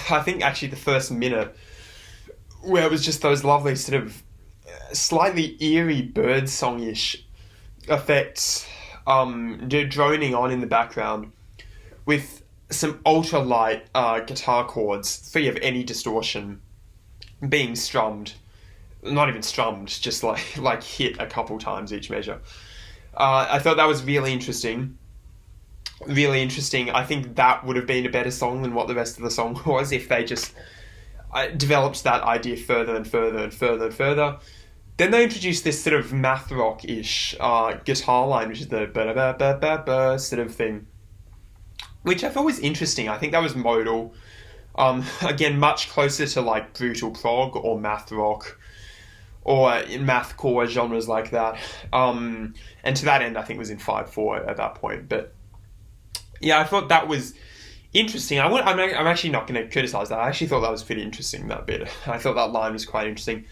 I think actually the first minute where it was just those lovely sort of slightly eerie bird song-ish effects droning on in the background with some ultra-light guitar chords, free of any distortion, being strummed. Not even strummed, just like hit a couple times each measure. I thought that was really interesting. Really interesting. I think that would have been a better song than what the rest of the song was if they just developed that idea further and further and further and further. Then they introduced this sort of math rock-ish guitar line, which is the ba-da-ba-ba-ba sort of thing, which I thought was interesting. I think that was modal. Again, much closer to like brutal prog or math rock or in mathcore genres like that. And to that end, I think it was in 5/4 at that point. But yeah, I thought that was interesting. I'm actually not going to criticize that. I actually thought that was pretty interesting, that bit. I thought that line was quite interesting.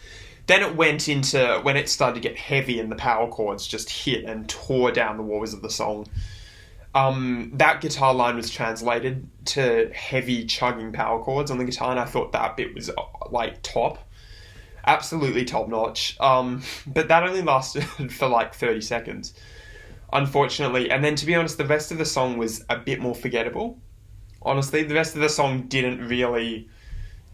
Then it went into when it started to get heavy and the power chords just hit and tore down the walls of the song. That guitar line was translated to heavy chugging power chords on the guitar, and I thought that bit was like absolutely top notch. But that only lasted for like 30 seconds, unfortunately. And then, to be honest, the rest of the song was a bit more forgettable. Honestly, the rest of the song didn't really,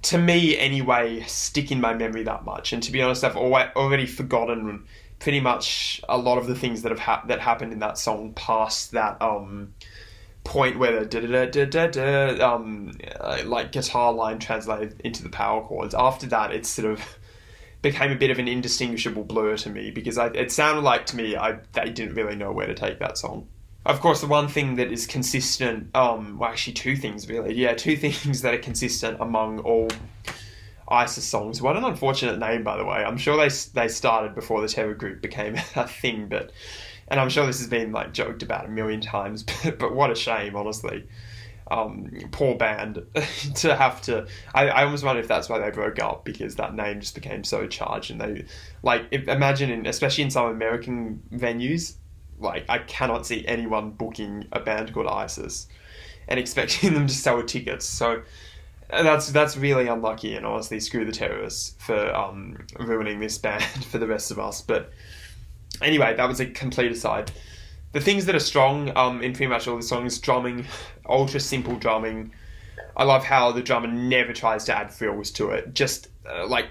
to me anyway, stick in my memory that much. And to be honest, I've already forgotten pretty much a lot of the things that that happened in that song past that point where the like guitar line translated into the power chords. After that, it sort of became a bit of an indistinguishable blur to me, because it sounded like to me they didn't really know where to take that song. Of course, the one thing that is consistent, well, actually two things really. Yeah, two things that are consistent among all ISIS songs. What an unfortunate name, by the way. I'm sure they started before the terror group became a thing, and I'm sure this has been like joked about a million times, but what a shame, honestly. Poor band to have to. I almost wonder if that's why they broke up, because that name just became so charged, and they imagine especially in some American venues. Like, I cannot see anyone booking a band called ISIS and expecting them to sell tickets. So that's really unlucky, and honestly, screw the terrorists for ruining this band for the rest of us. But anyway, that was a complete aside. The things that are strong in pretty much all the songs: drumming, ultra simple drumming. I love how the drummer never tries to add frills to it. Just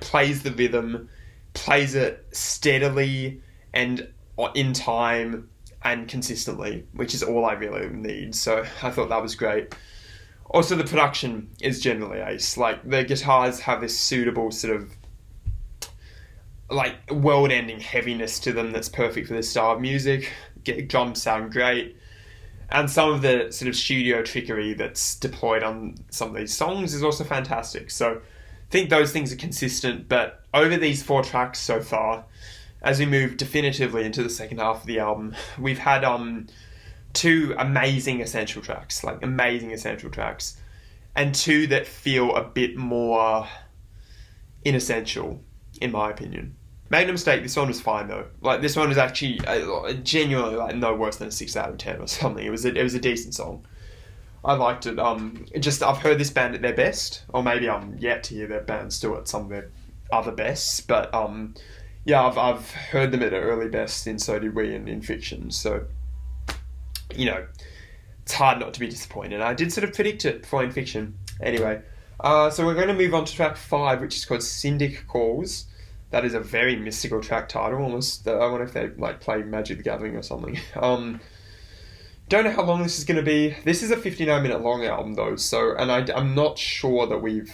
plays the rhythm, plays it steadily and in time and consistently, which is all I really need. So I thought that was great. Also, the production is generally ace. Like, the guitars have this suitable sort of world-ending heaviness to them that's perfect for this style of music. Drums sound great, and some of the sort of studio trickery that's deployed on some of these songs is also fantastic. So I think those things are consistent, but over these 4 tracks so far, as we move definitively into the second half of the album, we've had 2 amazing essential tracks, and 2 that feel a bit more inessential, in my opinion. Make no mistake, this one was fine though. Like, this one was actually genuinely no worse than a 6 out of 10 or something. It was a decent song. I liked it. I've heard this band at their best, or maybe I'm yet to hear their band still at some of their other bests, but yeah, I've heard them at their early best, and so did we in Fiction. So, it's hard not to be disappointed. I did sort of predict it before in Fiction. Anyway, so we're going to move on to track 5, which is called Syndic Calls. That is a very mystical track title, almost. I wonder if they play Magic the Gathering or something. Don't know how long this is going to be. This is a 59-minute long album though, so, and I'm not sure that we've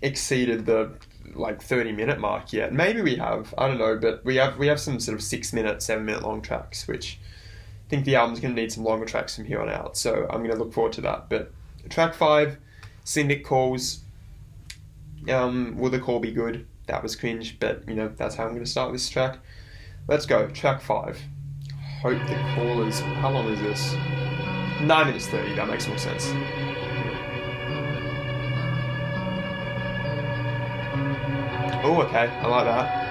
exceeded the 30-minute mark yet. Maybe we have, I don't know, but we have some sort of 6-minute, 7-minute long tracks, which I think the album's going to need some longer tracks from here on out, so I'm going to look forward to that. But track 5, Syndic Calls. Will the call be good? That was cringe, but that's how I'm going to start this track. Let's go, track 5. Hope the call is... How long is this? 9 minutes 30, that makes more sense. Oh, okay, I like that.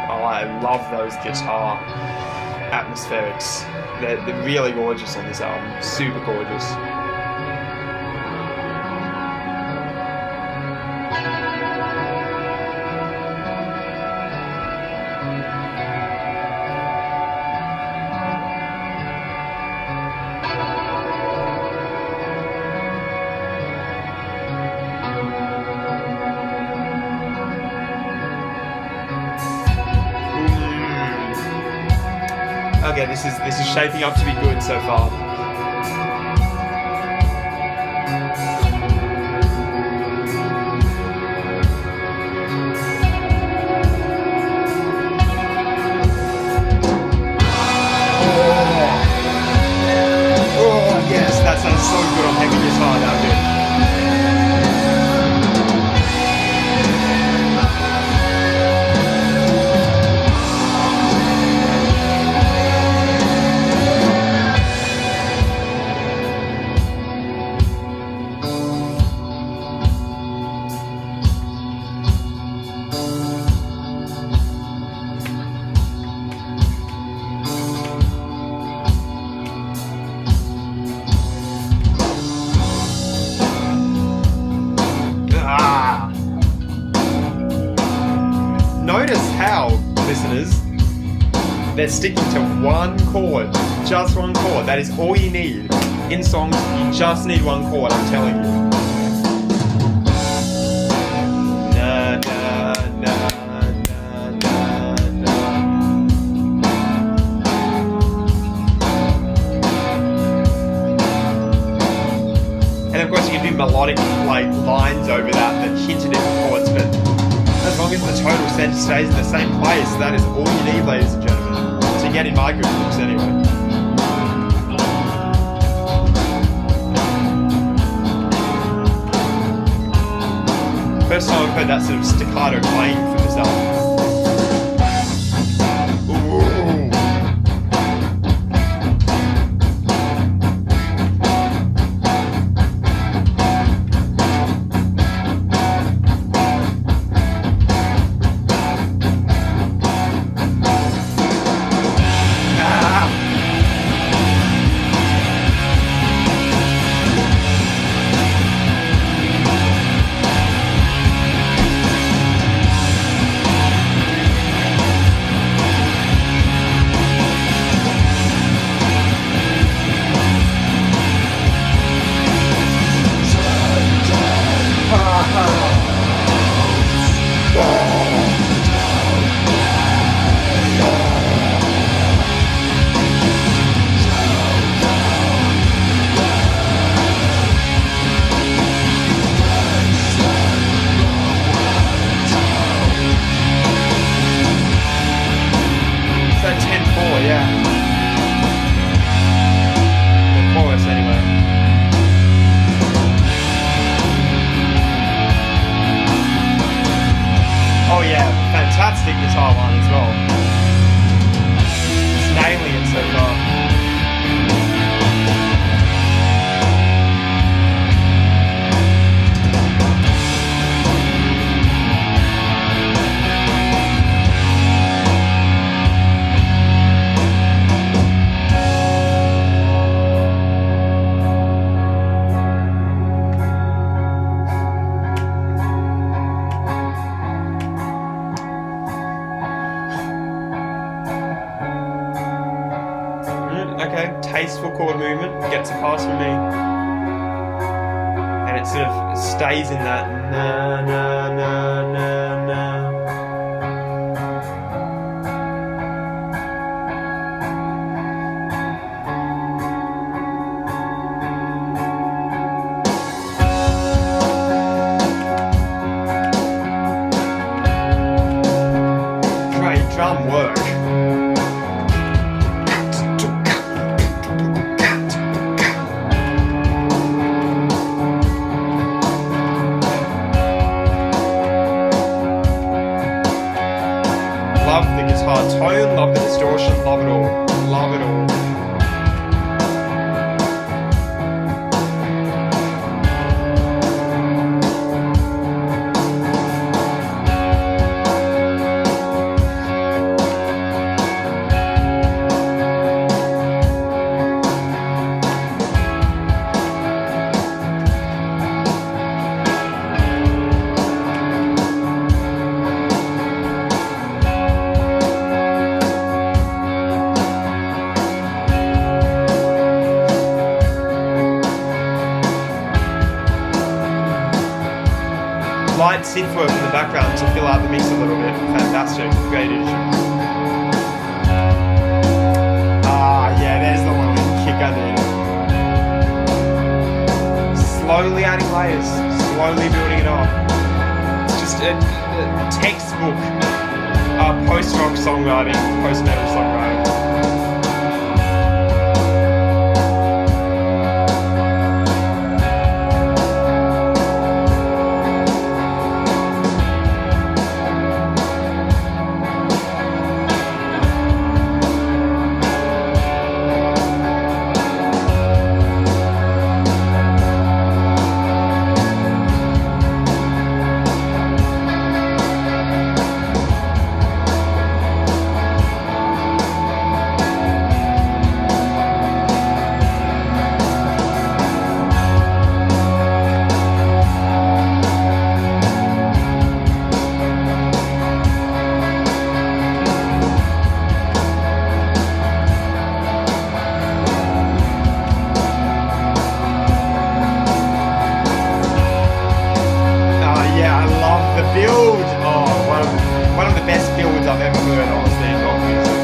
Oh, I love those guitar atmospherics. They're really gorgeous on this album. Super gorgeous. Okay, this is shaping up to be good so far. Oh yes, that sounds so good on heavy guitar now, dude. Notice how, listeners, they're sticking to one chord, just one chord. That is all you need. In songs, you just need one chord, I'm telling you. Na, na, na, na, na, na. melodic like lines over that hinted at chords, but as long as the total center stays in the same place, that is all you need, ladies and gentlemen, to get in my good books anyway. First time I've heard that sort of staccato playing for this album. Fantastic guitar line as well. It's nailing it so far. Okay, tasteful chord movement, gets a pass from me. And it sort of stays in that na na na na na. Great drum work. Love the guitar tone, love the distortion, love it all, love it all. Light synth work in the background to fill out the mix a little bit. Fantastic. Great addition. Ah, yeah, there's the one with the kick I needed. Slowly adding layers, slowly building it up. It's just a textbook post-rock songwriting, post-metal songwriting. Build! Oh, one of the best builds I've ever heard, honestly, in rock music.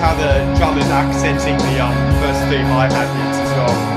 how the drummer's accenting the first three hi-hat beats as well.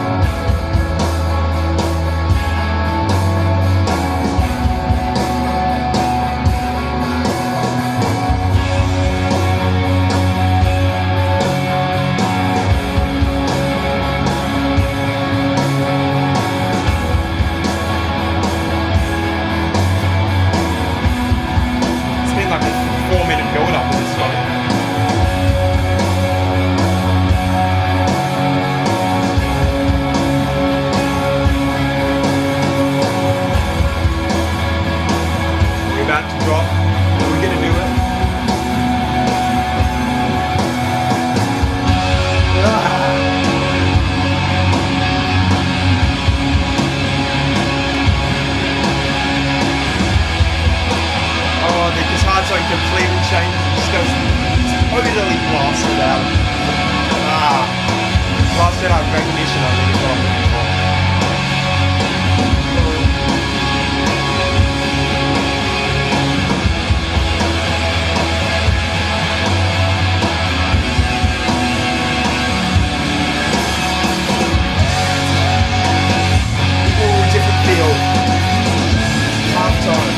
Completely changed. It just goes totally blasted out. Blasted out recognition. I think is what I'm looking for. Ooh, different feel. Half time.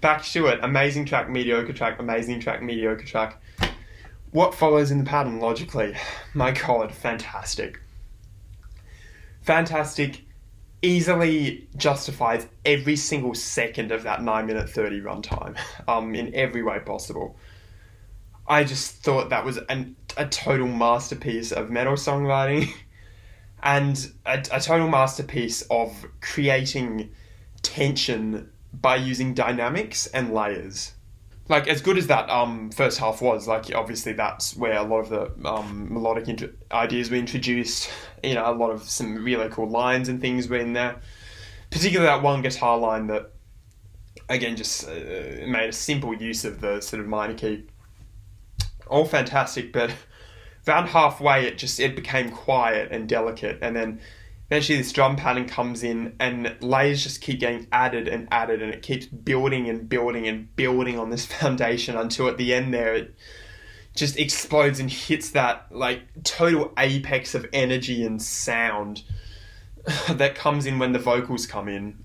Back to it. Amazing track, mediocre track, amazing track, mediocre track. What follows in the pattern logically? My God, fantastic. Fantastic. Easily justifies every single second of that 9-minute 30 runtime in every way possible. I just thought that was a total masterpiece of metal songwriting and a total masterpiece of creating tension by using dynamics and layers. Like, as good as that first half was, like, obviously that's where a lot of the melodic ideas were introduced. You know, a lot of some really cool lines and things were in there. Particularly that one guitar line that, again, just made a simple use of the sort of minor key. All fantastic, but around halfway it became quiet and delicate, and then eventually this drum pattern comes in and layers just keep getting added and added, and it keeps building and building and building on this foundation until at the end there it just explodes and hits that like total apex of energy and sound that comes in when the vocals come in,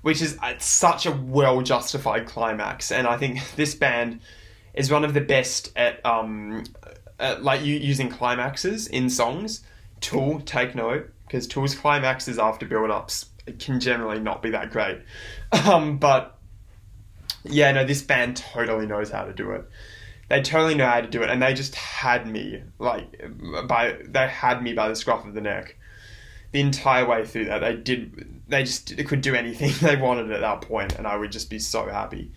which is such a well justified climax. And I think this band is one of the best at like using climaxes in songs. Tool, take note, because Tool's climaxes after build-ups can generally not be that great. But yeah, no, this band totally knows how to do it. They totally know how to do it, and they just had me by the scruff of the neck the entire way through that. They could do anything they wanted at that point, and I would just be so happy.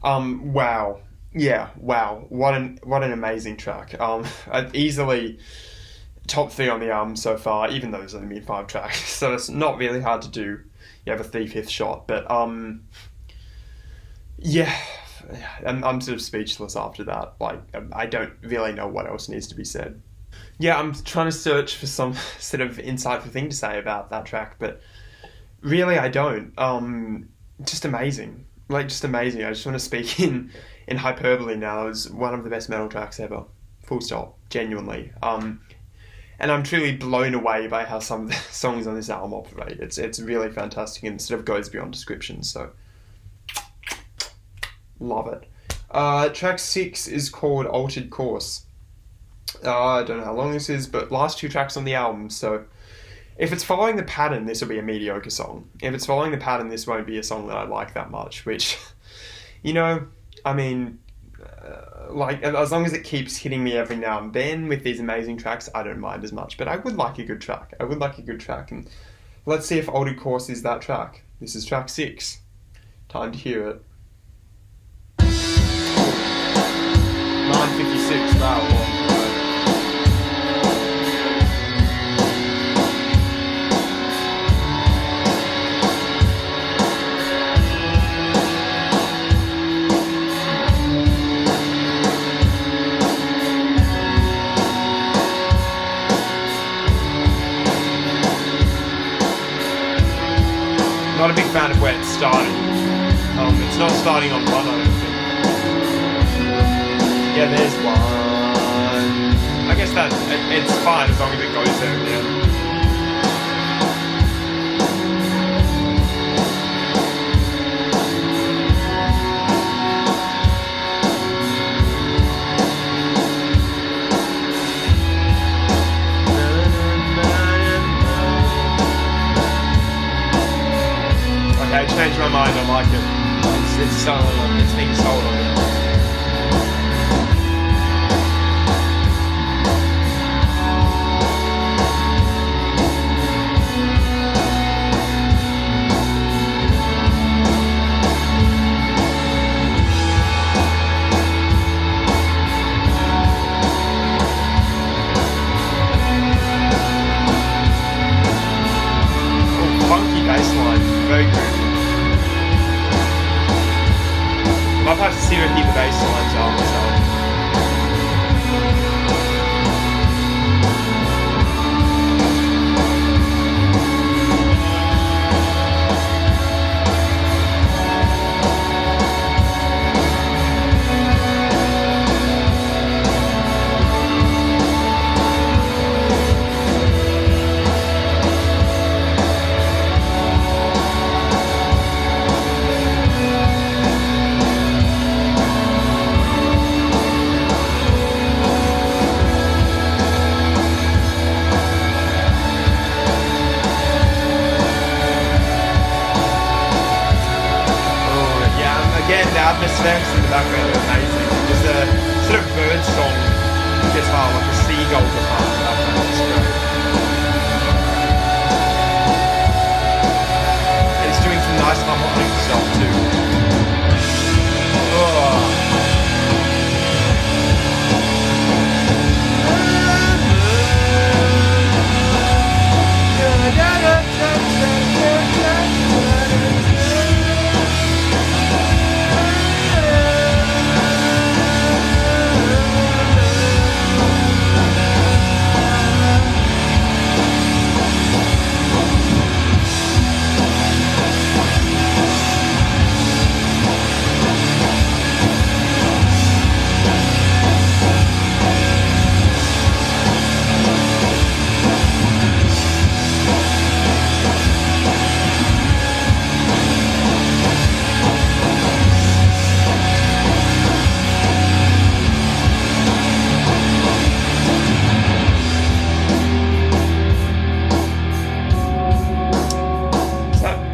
Wow. Yeah, wow. What an amazing track. Easily top 3 on the album so far, even though there's only been 5 tracks, so it's not really hard to do. You have a 3/5 shot, but yeah, I'm sort of speechless after that. Like, I don't really know what else needs to be said. Yeah, I'm trying to search for some sort of insightful thing to say about that track, but really I don't. Just amazing. Like, just amazing. I just want to speak in hyperbole now. It was one of the best metal tracks ever. Full stop. Genuinely. And I'm truly blown away by how some of the songs on this album operate. It's really fantastic and sort of goes beyond description, so love it. Track 6 is called Altered Course. I don't know how long this is, but last 2 tracks on the album, so if it's following the pattern, this will be a mediocre song. If it's following the pattern, this won't be a song that I like that much, which, you know, I mean, like, as long as it keeps hitting me every now and then with these amazing tracks, I don't mind as much. But I would like a good track. And let's see if Altered Course is that track. This is track 6. Time to hear it. 9:56. Wow. Not a big fan of where it's starting. It's not starting on 1, I don't think. Yeah, there's 1. I guess that it's fine as long as it goes there, yeah. Okay, I changed my mind, I like it. It's being sold on it. Funky bass line, very good. I've had to see repeat the bass lines out myself. Again, the atmospherics in the background are amazing. There's a sort of bird song guitar, like a seagull guitar in the background. It's great. And it's doing some nice harmonic stuff too.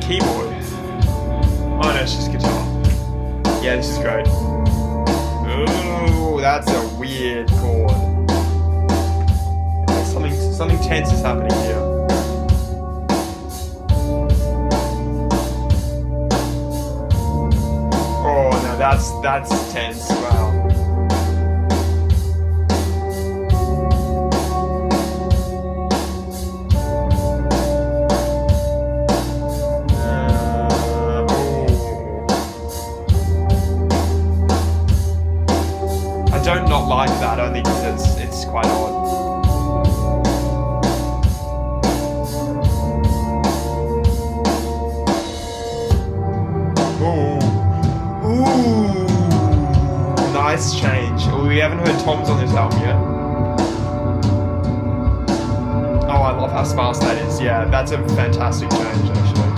Keyboard. Oh no, it's just guitar. Yeah, this is great. Ooh, that's a weird chord. Something tense is happening here. Oh no, that's tense. Wow. I don't not like that only because it's quite odd. Ooh, nice change. Oh, we haven't heard toms on this album yet. Oh, I love how sparse that is. Yeah, that's a fantastic change actually.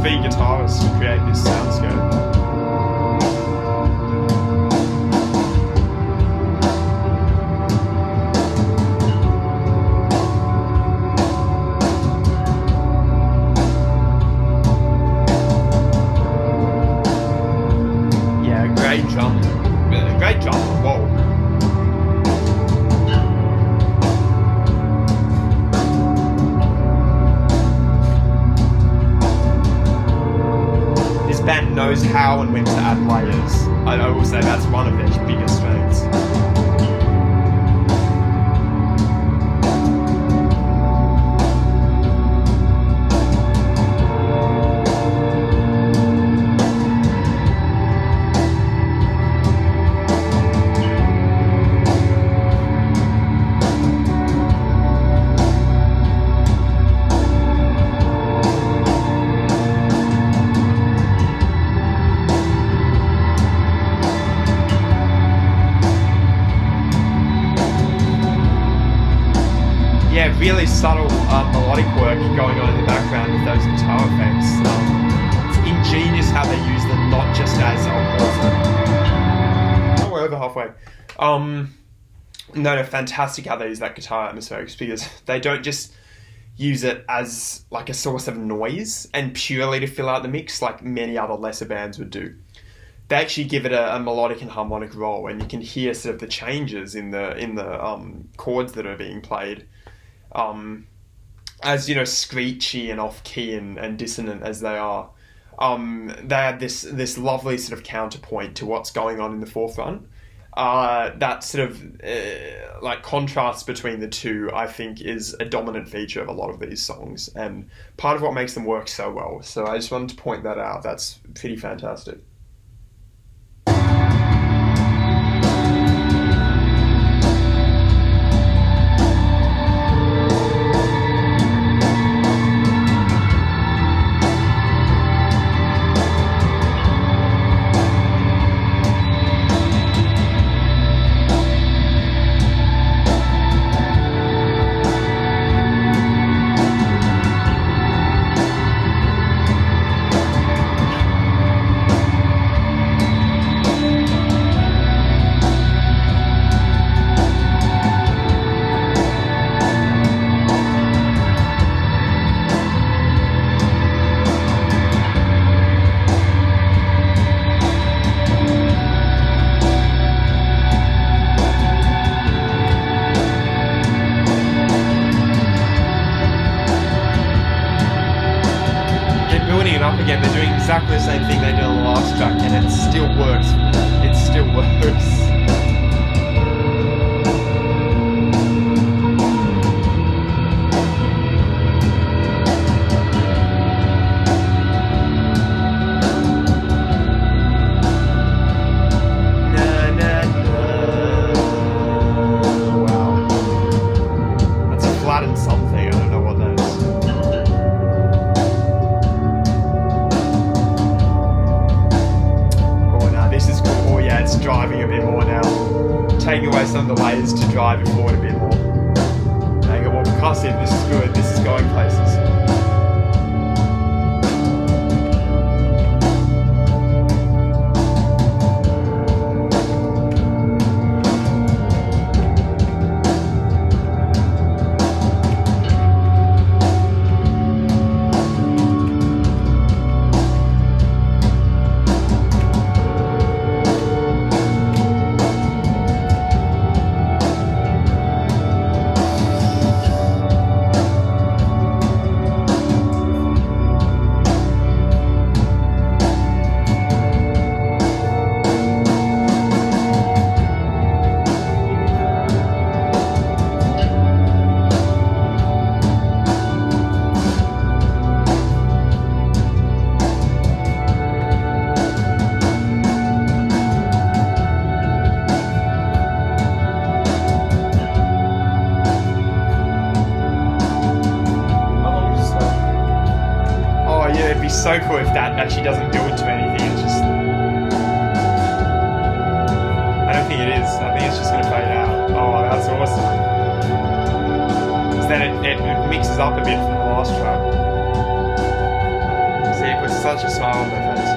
Three guitarists to create this soundscape. knows how and when to add layers. I will say that's one of their biggest strengths. Really subtle melodic work going on in the background with those guitar effects. It's ingenious how they use them, not just as oh, we're over halfway. No, fantastic how they use that guitar atmospherics, because they don't just use it as like a source of noise and purely to fill out the mix like many other lesser bands would do. They actually give it a melodic and harmonic role, and you can hear sort of the changes in the chords that are being played. As you know, screechy and off key and dissonant as they are, they have this lovely sort of counterpoint to what's going on in the forefront. That sort of like contrast between the two, I think, is a dominant feature of a lot of these songs, and part of what makes them work so well. So I just wanted to point that out. That's pretty fantastic. Again, they're doing exactly the same thing they did on the last track, and it still works. It still works. Wow. That's a flattened something. I don't know what that is. It's driving a bit more now. Taking away some of the layers to drive it forward a bit more. Making it more percussive. This is good. This is going places. So cool if that actually doesn't build to anything. It's just, I don't think it is. I think it's just going to fade out. Oh, that's awesome. So then it mixes up a bit from the last track. See, it puts such a smile on my face.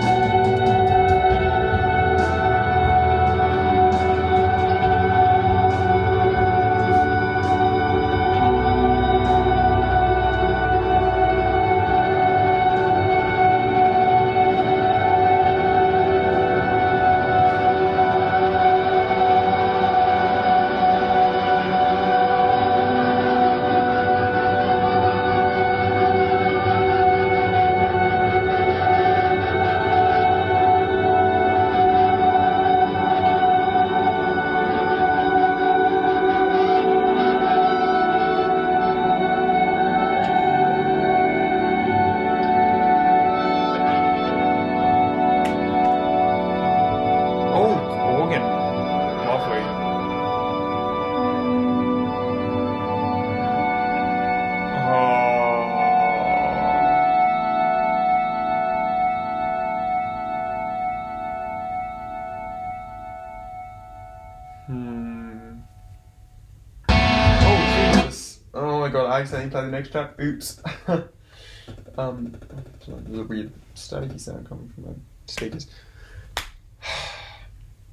accidentally play the next track. Oops. There's a weird staticky sound coming from my speakers.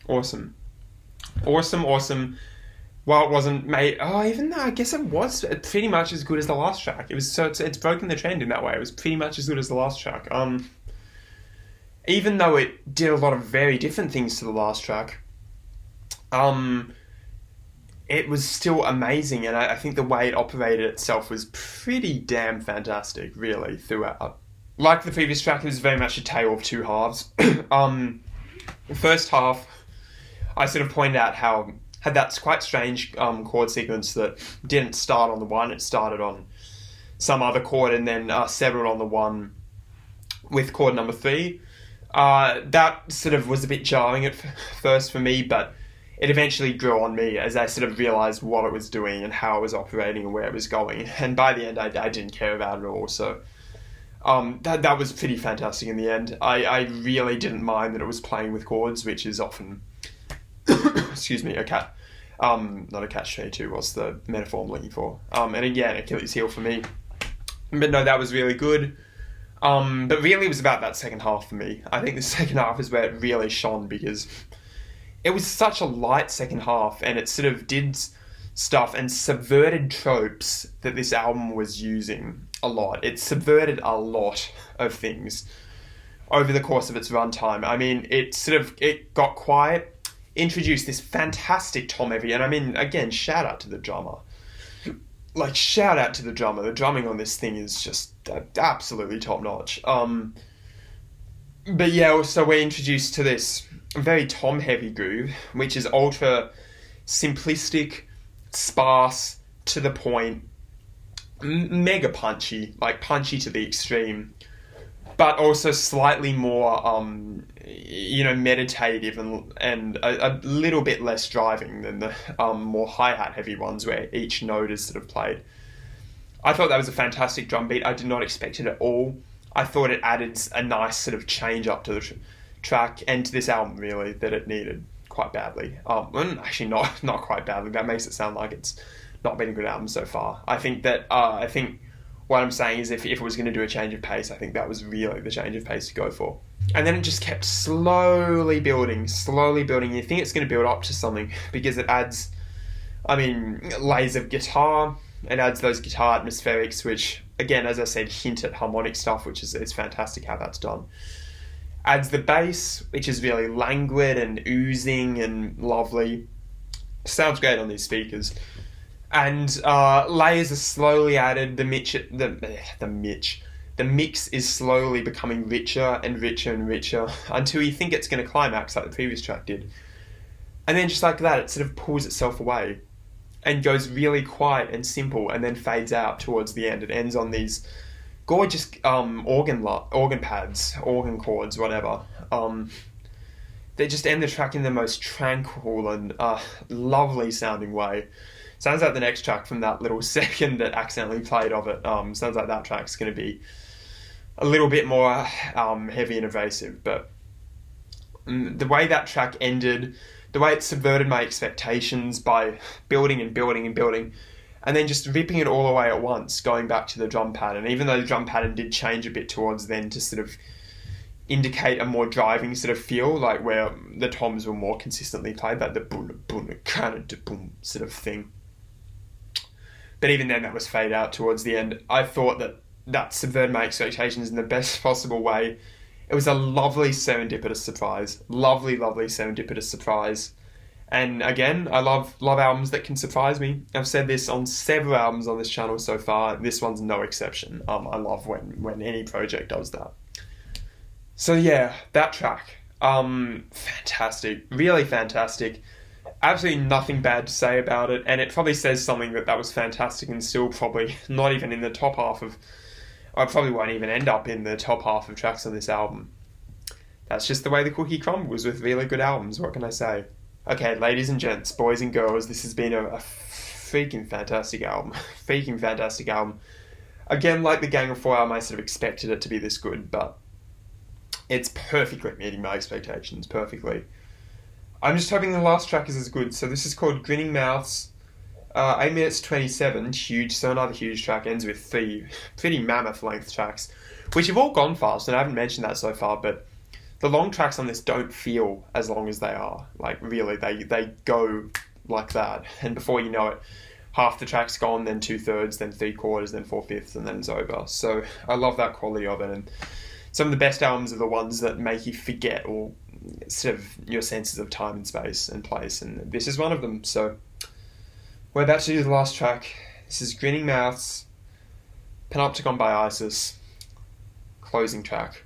Awesome. Well, it wasn't made. Oh, even though I guess it was pretty much as good as the last track. It was it's broken the trend in that way. It was pretty much as good as the last track. Even though it did a lot of very different things to the last track, it was still amazing, and I think the way it operated itself was pretty damn fantastic, really, throughout. Like the previous track, it was very much a tale of two halves. The first half, I sort of pointed out how had that quite strange chord sequence that didn't start on the one, it started on some other chord and then settled on the one with chord number 3. That sort of was a bit jarring at first for me, but it eventually grew on me as I sort of realised what it was doing and how it was operating and where it was going. And by the end, I didn't care about it at all. So that was pretty fantastic in the end. I really didn't mind that it was playing with chords, which is often, excuse me, a cat. Not a catch-22, what's the metaphor I'm looking for? And again, Achilles heel for me. But no, that was really good. But really it was about that second half for me. I think the second half is where it really shone because it was such a light second half and it sort of did stuff and subverted tropes that this album was using a lot. It subverted a lot of things over the course of its runtime. I mean, it got quiet, introduced this fantastic tom heavy, and I mean, again, shout out to the drummer. Like, shout out to the drummer. The drumming on this thing is just absolutely top notch. But yeah, so we're introduced to this very tom heavy groove, which is ultra simplistic, sparse, to the point, mega punchy, like punchy to the extreme, but also slightly more, meditative and a little bit less driving than the more hi-hat heavy ones where each note is sort of played. I thought that was a fantastic drum beat. I did not expect it at all. I thought it added a nice sort of change up to the track and to this album, really, that it needed quite badly. Actually, not quite badly. That makes it sound like it's not been a good album so far. I think what I'm saying is if it was going to do a change of pace, I think that was really the change of pace to go for. And then it just kept slowly building. You think it's going to build up to something because it adds, layers of guitar. It adds those guitar atmospherics, which, again, as I said, hint at harmonic stuff, which is it's fantastic how that's done. Adds the bass, which is really languid and oozing and lovely. Sounds great on these speakers. And layers are slowly added. The mix is slowly becoming richer and richer and richer until you think it's going to climax like the previous track did. And then just like that, it sort of pulls itself away and goes really quiet and simple and then fades out towards the end. It ends on these gorgeous organ pads, organ chords, whatever. They just end the track in the most tranquil and lovely sounding way. Sounds like the next track from that little second that accidentally played of it. Sounds like that track's going to be a little bit more heavy and evasive. But the way that track ended, the way it subverted my expectations by building and building and building, and then just ripping it all away at once, going back to the drum pattern. Even though the drum pattern did change a bit towards then to sort of indicate a more driving sort of feel, like where the toms were more consistently played, like the boom, boom, kind of boom sort of thing. But even then, that was fade out towards the end. I thought that subverted my expectations in the best possible way. It was a lovely serendipitous surprise. Lovely, lovely serendipitous surprise. And again, I love albums that can surprise me. I've said this on several albums on this channel so far. This one's no exception. I love when any project does that. So yeah, that track. Fantastic. Really fantastic. Absolutely nothing bad to say about it. And it probably says something that was fantastic and still probably not even in the top half of... I probably won't even end up in the top half of tracks on this album. That's just the way the cookie crumbles with really good albums. What can I say? Okay, ladies and gents, boys and girls, this has been a freaking fantastic album. Freaking fantastic album. Again, like the Gang of Four album, I sort of expected it to be this good, but it's perfectly meeting my expectations, perfectly. I'm just hoping the last track is as good. So this is called Grinning Mouths, 8 minutes 27, huge, so another huge track, ends with 3 pretty mammoth length tracks, which have all gone fast, and I haven't mentioned that so far, but the long tracks on this don't feel as long as they are. Like, really, they go like that, and before you know it, half the track's gone, then 2/3, then 3/4, then 4/5, and then it's over. So I love that quality of it, and some of the best albums are the ones that make you forget or sort of your senses of time and space and place, and this is one of them. So we're about to do the last track. This is Grinning Mouths, Panopticon by ISIS, closing track.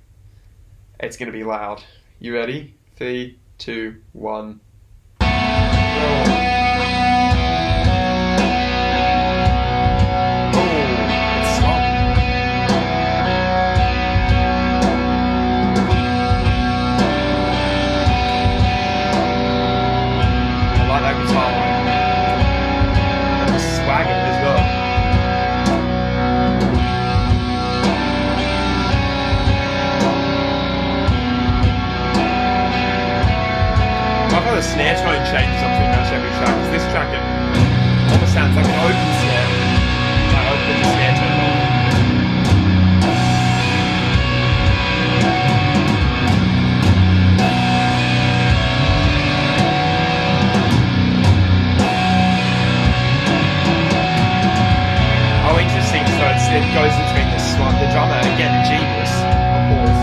It's going to be loud. You ready? 3, 2, 1. The snare tone changes up pretty much every track, because this track it almost sounds like an open snare. Like open with the snare turned on. Oh, interesting. So it goes between the drummer, again, genius, of course.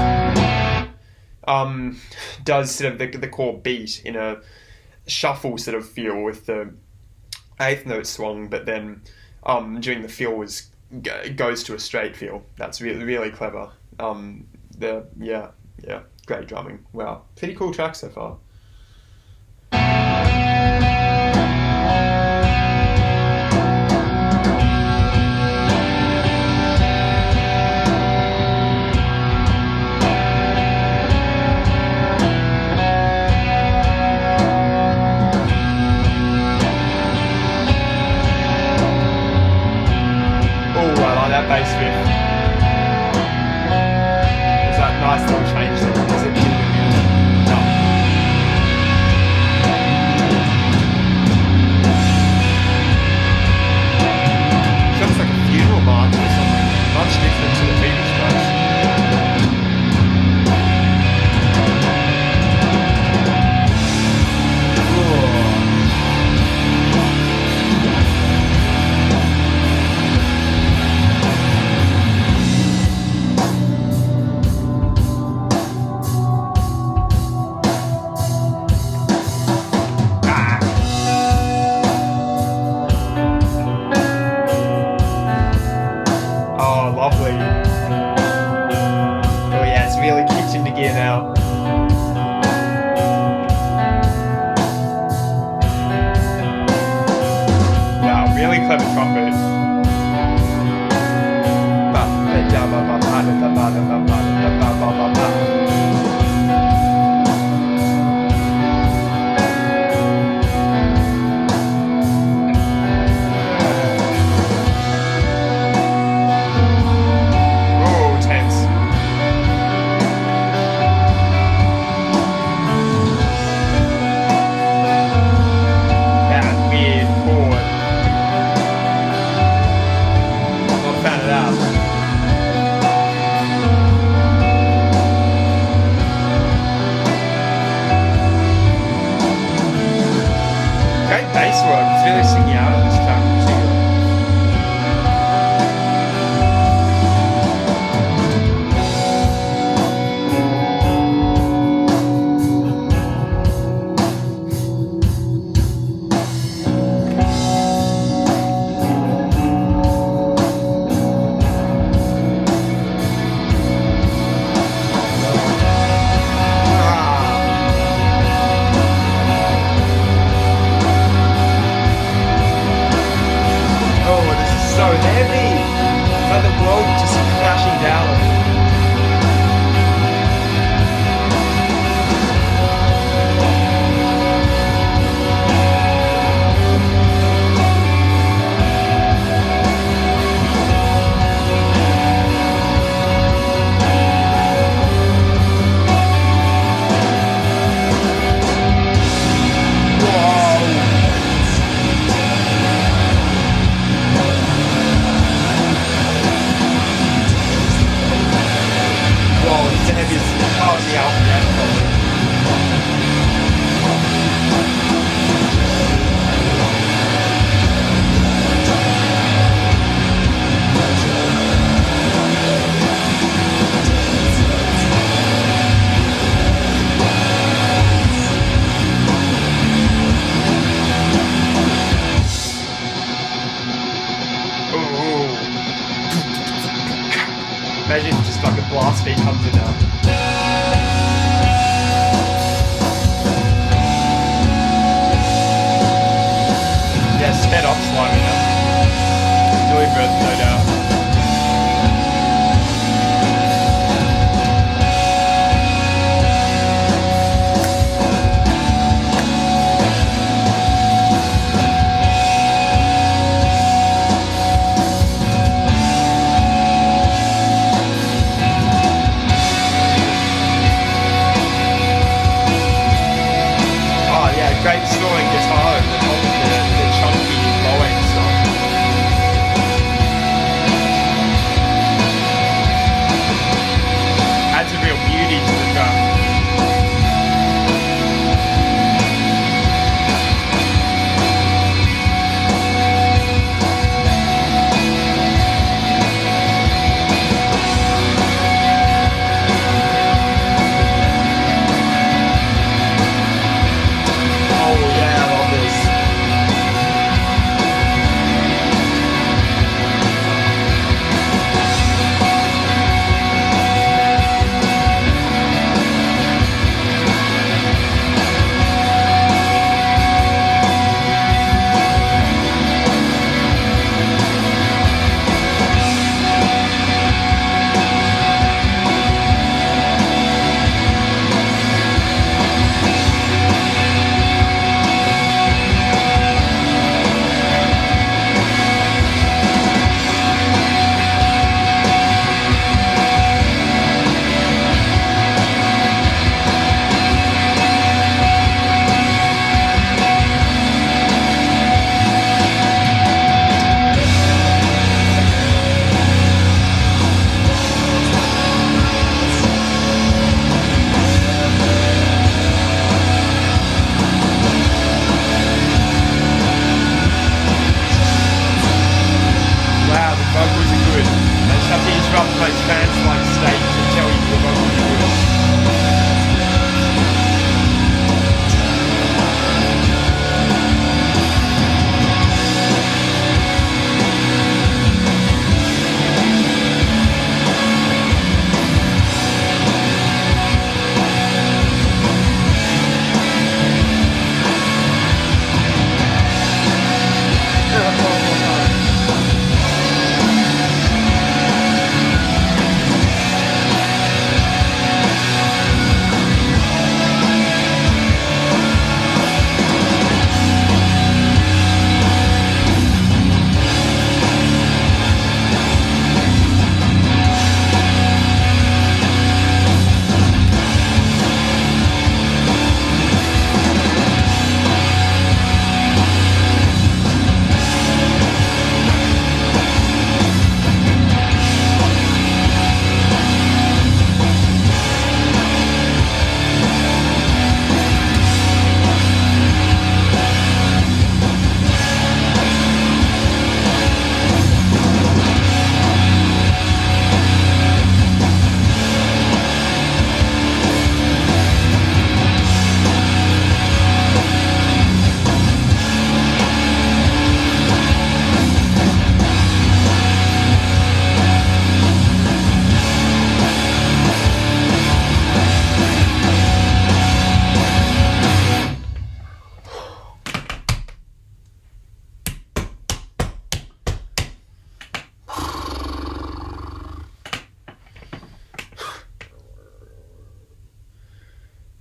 Does sort of the core beat in a shuffle sort of feel with the 8th note swung, but then during the feel goes to a straight feel. That's really, really clever. Great drumming. Wow, pretty cool track so far. That bass riff. There's that nice little change there. Is it? No. Sounds like a funeral march or something. Much different to the previous tracks. Lovely. Oh yeah, it's really kicked into gear now. Wow, really clever trumpet. Imagine if just like a blast beat comes in now. Yeah, sped up slightly now. Deliberate, no doubt. Great snoring guitar over the top of the chunky low-end song. Adds a real beauty to the track.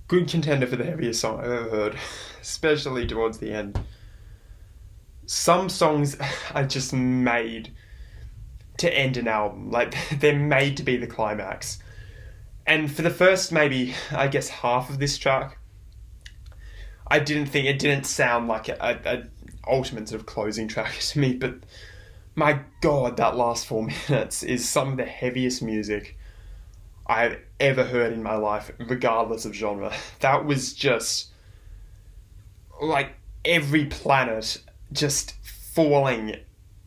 Good contender for the heaviest song I've ever heard, especially towards the end. Some songs are just made to end an album, like they're made to be the climax. And for the first maybe, I guess, half of this track, I didn't sound like a ultimate sort of closing track to me, but my God, that last 4 minutes is some of the heaviest music I've ever heard in my life, regardless of genre. That was just like every planet just falling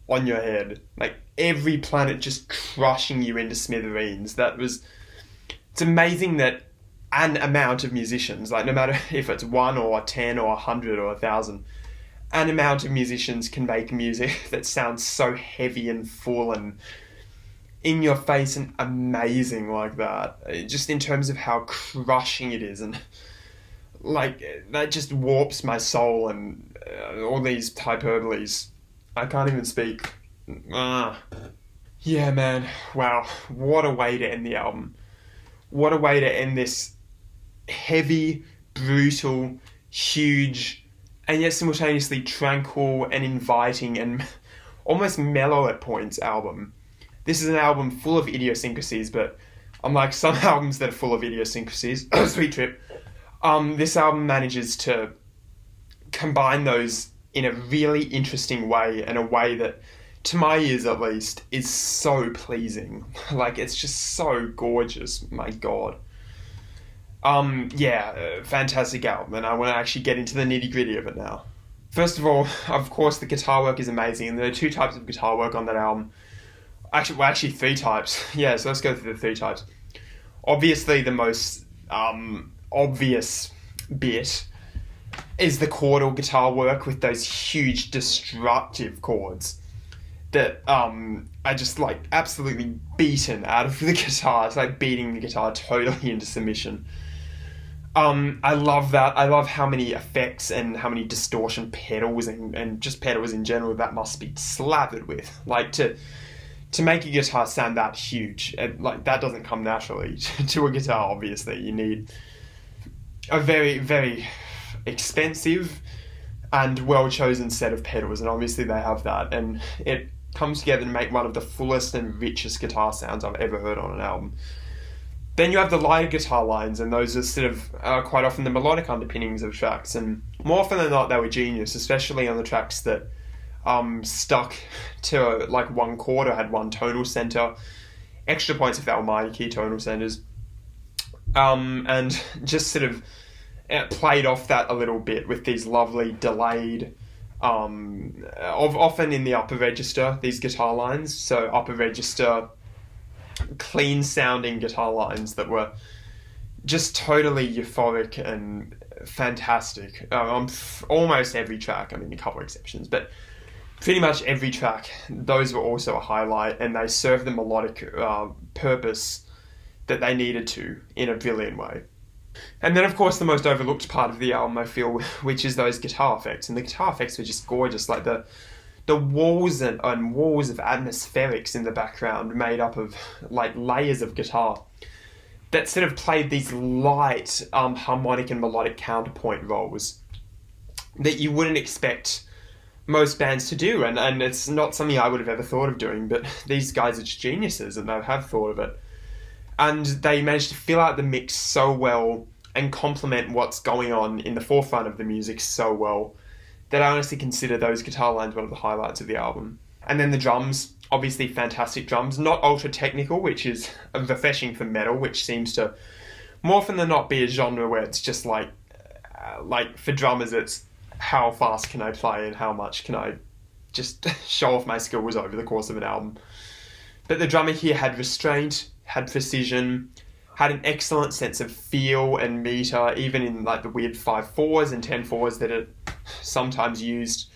on your head, like every planet just crushing you into smithereens. It's amazing that an amount of musicians, like no matter if it's 1 or 10 or 100 or 1,000, an amount of musicians can make music that sounds so heavy and full and in your face and amazing like that. Just in terms of how crushing it is, and like that just warps my soul, and all these hyperboles. I can't even speak. Yeah, man. Wow. What a way to end the album. What a way to end this heavy, brutal, huge, and yet simultaneously tranquil and inviting and almost mellow at points album. This is an album full of idiosyncrasies, but unlike some albums that are full of idiosyncrasies, Sweet Trip, this album manages to combine those in a really interesting way, and a way that, to my ears at least, is so pleasing. Like, it's just so gorgeous, my god. Fantastic album, and I want to actually get into the nitty-gritty of it now. First of all, of course, the guitar work is amazing, and there are 2 types of guitar work on that album. Actually 3 types. Yeah, so let's go through the 3 types. Obviously, the most obvious bit is the chordal guitar work with those huge destructive chords that are just like absolutely beaten out of the guitar. It's like beating the guitar totally into submission. I love that. I love how many effects and how many distortion pedals and just pedals in general that must be slathered with. Like, to make a guitar sound that huge, like, that doesn't come naturally to a guitar, obviously. You need a very, very expensive and well-chosen set of pedals, and obviously they have that, and it comes together to make one of the fullest and richest guitar sounds I've ever heard on an album. Then you have the lighter guitar lines, and those are sort of quite often the melodic underpinnings of tracks, and more often than not they were genius, especially on the tracks that stuck to like one chord or had one tonal center. Extra points if they were minor key tonal centers. And just sort of played off that a little bit with these lovely delayed, often in the upper register, these guitar lines. So upper register, clean sounding guitar lines that were just totally euphoric and fantastic. On almost every track, I mean a couple of exceptions, but pretty much every track, those were also a highlight, and they served the melodic purpose that they needed to in a brilliant way. And then, of course, the most overlooked part of the album, I feel, which is those guitar effects. And the guitar effects were just gorgeous, like the walls and walls of atmospherics in the background made up of like layers of guitar that sort of played these light harmonic and melodic counterpoint roles that you wouldn't expect most bands to do, and it's not something I would have ever thought of doing, but these guys are just geniuses and they have thought of it. And they managed to fill out the mix so well and complement what's going on in the forefront of the music so well that I honestly consider those guitar lines one of the highlights of the album. And then the drums, obviously fantastic drums, not ultra technical, which is refreshing for metal, which seems to more often than not be a genre where it's just like for drummers it's how fast can I play and how much can I just show off my skills over the course of an album. But the drummer here had restraint, had precision, had an excellent sense of feel and meter, even in like the weird 5/4s and 10/4s that are sometimes used.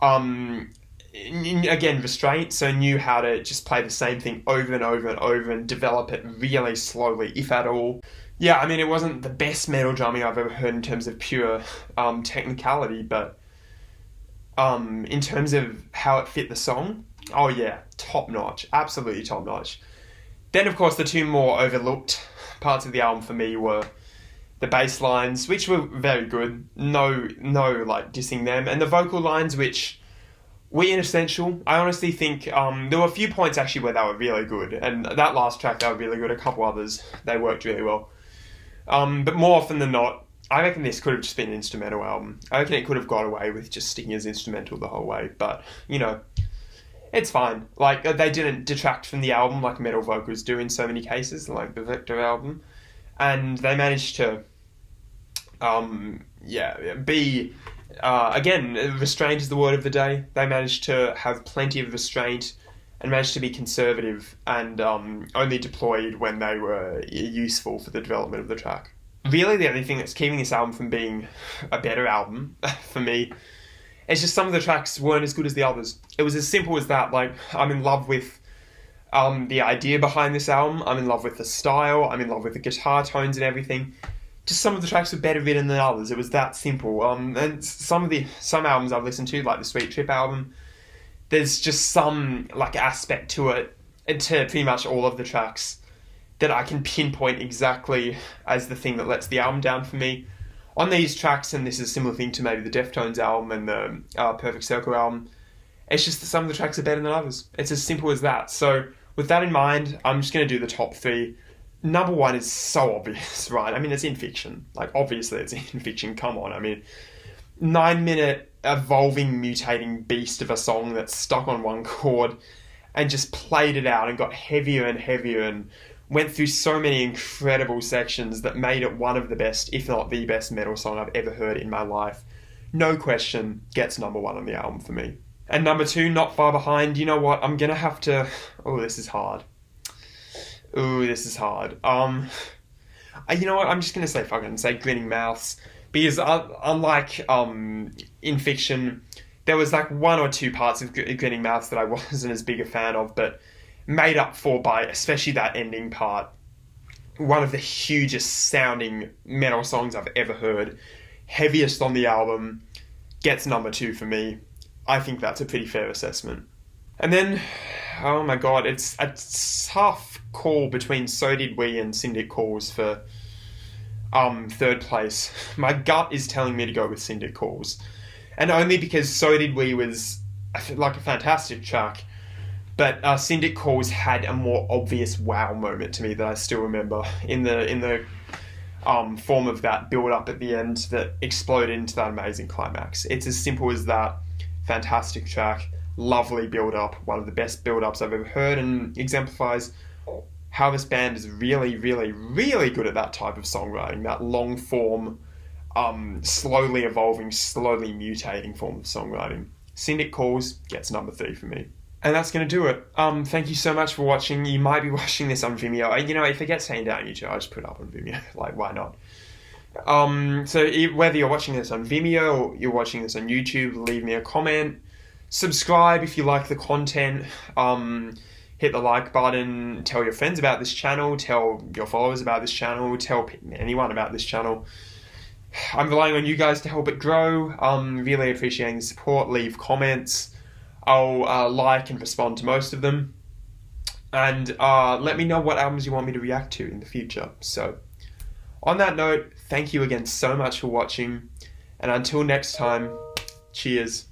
Again, restraint, so knew how to just play the same thing over and over and over and develop it really slowly, if at all. Yeah, I mean, it wasn't the best metal drumming I've ever heard in terms of pure technicality, but in terms of how it fit the song, oh yeah, top notch, absolutely top notch. Then, of course, the 2 more overlooked parts of the album for me were the bass lines, which were very good, no like dissing them, and the vocal lines, which were inessential. I honestly think there were a few points actually where they were really good, and that last track they were really good. A couple others they worked really well, but more often than not, I reckon this could have just been an instrumental album. I reckon it could have got away with just sticking as instrumental the whole way, but you know, it's fine. Like, they didn't detract from the album like metal vocals do in so many cases, like the Victor album, and they managed to be again, restraint is the word of the day. They managed to have plenty of restraint and managed to be conservative and only deployed when they were useful for the development of the track. Really, the only thing that's keeping this album from being a better album for me is just some of the tracks weren't as good as the others. It was as simple as that. Like, I'm in love with the idea behind this album. I'm in love with the style. I'm in love with the guitar tones and everything. Just some of the tracks were better written than others. It was that simple. And some albums I've listened to, like the Sweet Trip album, there's just some like aspect to it, and to pretty much all of the tracks, that I can pinpoint exactly as the thing that lets the album down for me. On these tracks, and this is a similar thing to maybe the Deftones album and the Perfect Circle album, it's just that some of the tracks are better than others. It's as simple as that. So with that in mind, I'm just going to do the top 3. Number 1 is so obvious, right? I mean, it's in fiction. Like, obviously it's in fiction. Come on. I mean, 9-minute evolving, mutating beast of a song that's stuck on one chord and just played it out and got heavier and heavier and went through so many incredible sections that made it one of the best, if not the best metal song I've ever heard in my life. No question, gets number 1 on the album for me. And number 2, not far behind. You know what? I'm gonna have to... Oh, this is hard. You know what? I'm just gonna say Grinning Mouths. Because unlike in fiction, there was like 1 or 2 parts of Grinning Mouths that I wasn't as big a fan of, but made up for by especially that ending part. One of the hugest sounding metal songs I've ever heard. Heaviest on the album. Gets number 2 for me. I think that's a pretty fair assessment. And then, oh my god, it's a tough call between So Did We and Syndic Calls for 3rd place. My gut is telling me to go with Syndic Calls. And only because So Did We was like a fantastic track, but Syndic Calls had a more obvious wow moment to me that I still remember in the form of that build up at the end that exploded into that amazing climax. It's as simple as that. Fantastic track, lovely build up, one of the best build ups I've ever heard, and exemplifies how this band is really, really, really good at that type of songwriting, that long form, slowly evolving, slowly mutating form of songwriting. Syndic Calls gets number 3 for me. And that's going to do it. Thank you so much for watching. You might be watching this on Vimeo. You know, if it gets taken down on YouTube, I'll just put it up on Vimeo. Like, why not? So whether you're watching this on Vimeo or you're watching this on YouTube, leave me a comment. Subscribe if you like the content. Hit the like button. Tell your friends about this channel. Tell your followers about this channel. Tell anyone about this channel. I'm relying on you guys to help it grow. Really appreciating the support. Leave comments. I'll like and respond to most of them. And let me know what albums you want me to react to in the future. So, on that note, thank you again so much for watching. And until next time, cheers.